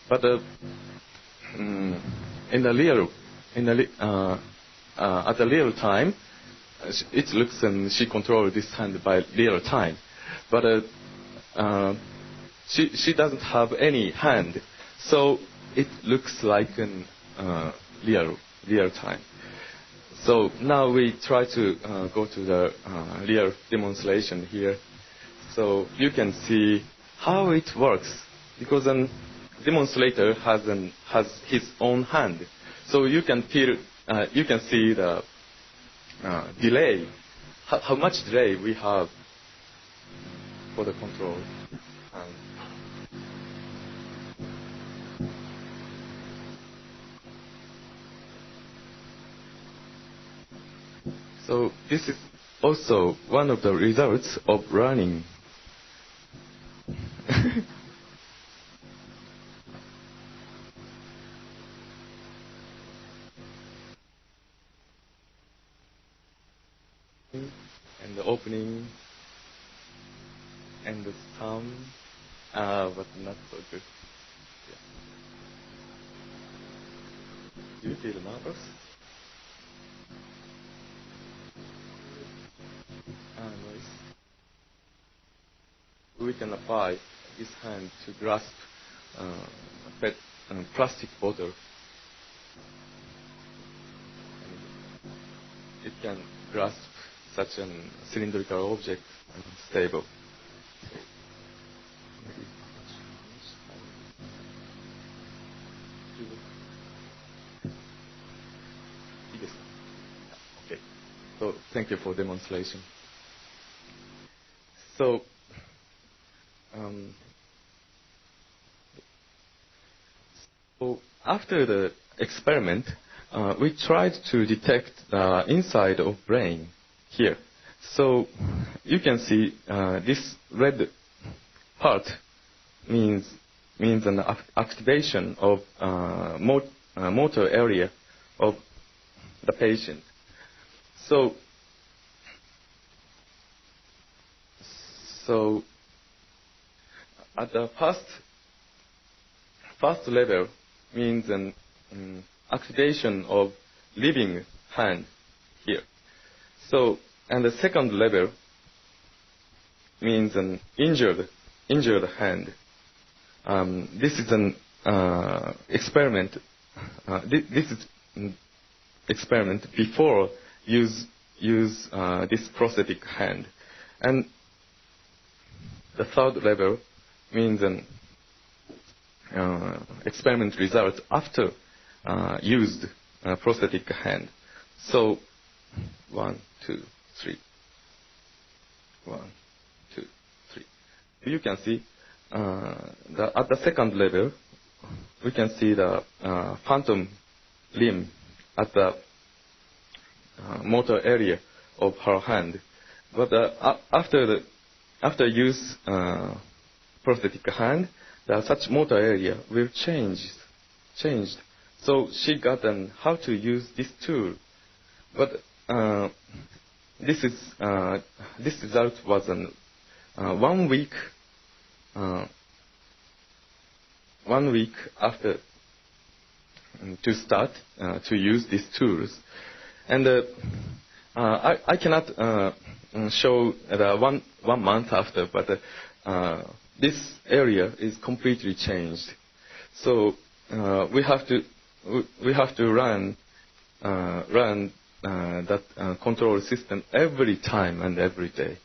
but at the real time, it looks she controlled this hand by real time, but she doesn't have any hand, so it looks like real time. So now we try to go to the real demonstration here. So you can see how it works, because a demonstrator has his own hand. So you can see the delay, how much delay we have for the control. So this is also one of the results of learning. And the opening and the thumb, but not so good. Yeah. Do you feel nervous? We can apply this hand to grasp a plastic bottle. It can grasp such a cylindrical object and stable. Okay. So thank you for demonstration. So after the experiment, we tried to detect the inside of brain here. So you can see this red part means an activation of motor area of the patient. So at the first level means an activation of living hand here. So, and the second level means an injured hand. This is an experiment. This is experiment before use this prosthetic hand, and the third level means an experiment results after used prosthetic hand. So 1, 2, 3. 1, 2, 3. You can see at the second level, we can see the phantom limb at the motor area of her hand. But after use prosthetic hand, such motor area will changed. So she got how to use this tool. But this result was 1 week. 1 week after to start to use these tools, and I cannot show the one month after, but this area is completely changed. So we have to run that control system every time and every day.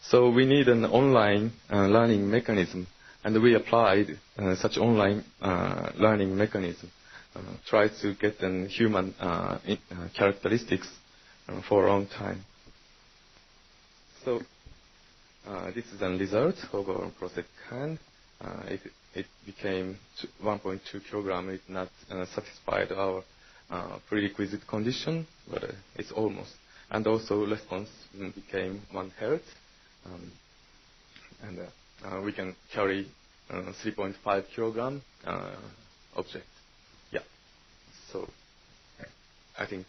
So we need an online learning mechanism, and we applied such online learning mechanism. Try to get human characteristics for a long time. So this is a result of our prosthetic hand. It became 1.2 kilogram. It not satisfied our prerequisite condition, but it's almost. And also response became 1 hertz, and we can carry 3.5 kilogram object. Yeah. So I think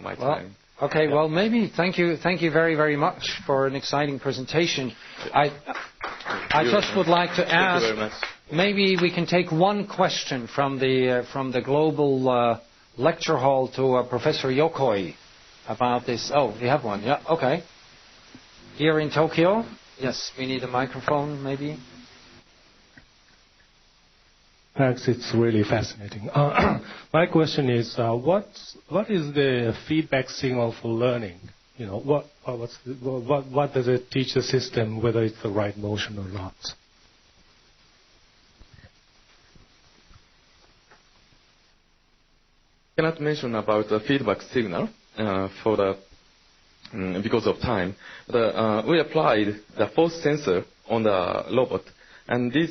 my time. Okay. Yeah. Well, maybe thank you very, very much for an exciting presentation. I just would like to ask. Thank you very much. Maybe we can take one question from the global lecture hall to Professor Yokoi about this. Oh, we have one. Yeah. Okay. Here in Tokyo. Yes, we need a microphone, maybe. Thanks. It's really fascinating. My question is, what is the feedback signal for learning? You know, what does it teach the system, whether it's the right motion or not? I cannot mention about the feedback signal because of time. We applied the force sensor on the robot, and this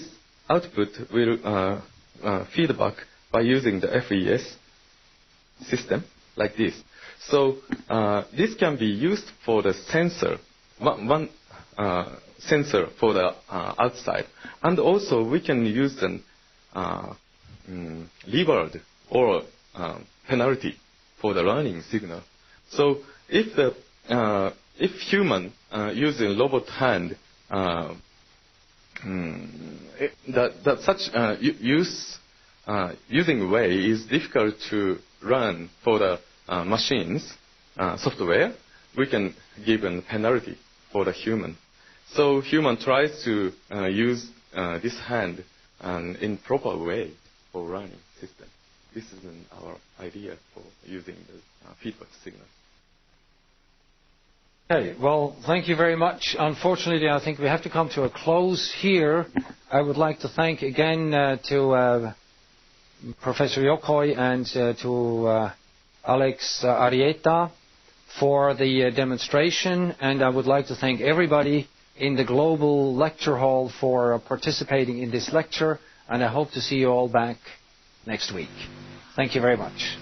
output will feedback by using the FES system like this. So this can be used for the sensor, one sensor for the outside, and also we can use an reward or penalty for the learning signal. So if human using robot hand, such using way is difficult to run for the machines software, we can give a penalty for the human. So human tries to use this hand in proper way for running system. This is our idea for using the feedback signal. Okay, well, thank you very much. Unfortunately, I think we have to come to a close here. I would like to thank again to Professor Yokoi and to Alex Arieta for the demonstration, and I would like to thank everybody in the Global Lecture Hall for participating in this lecture, and I hope to see you all back next week. Thank you very much.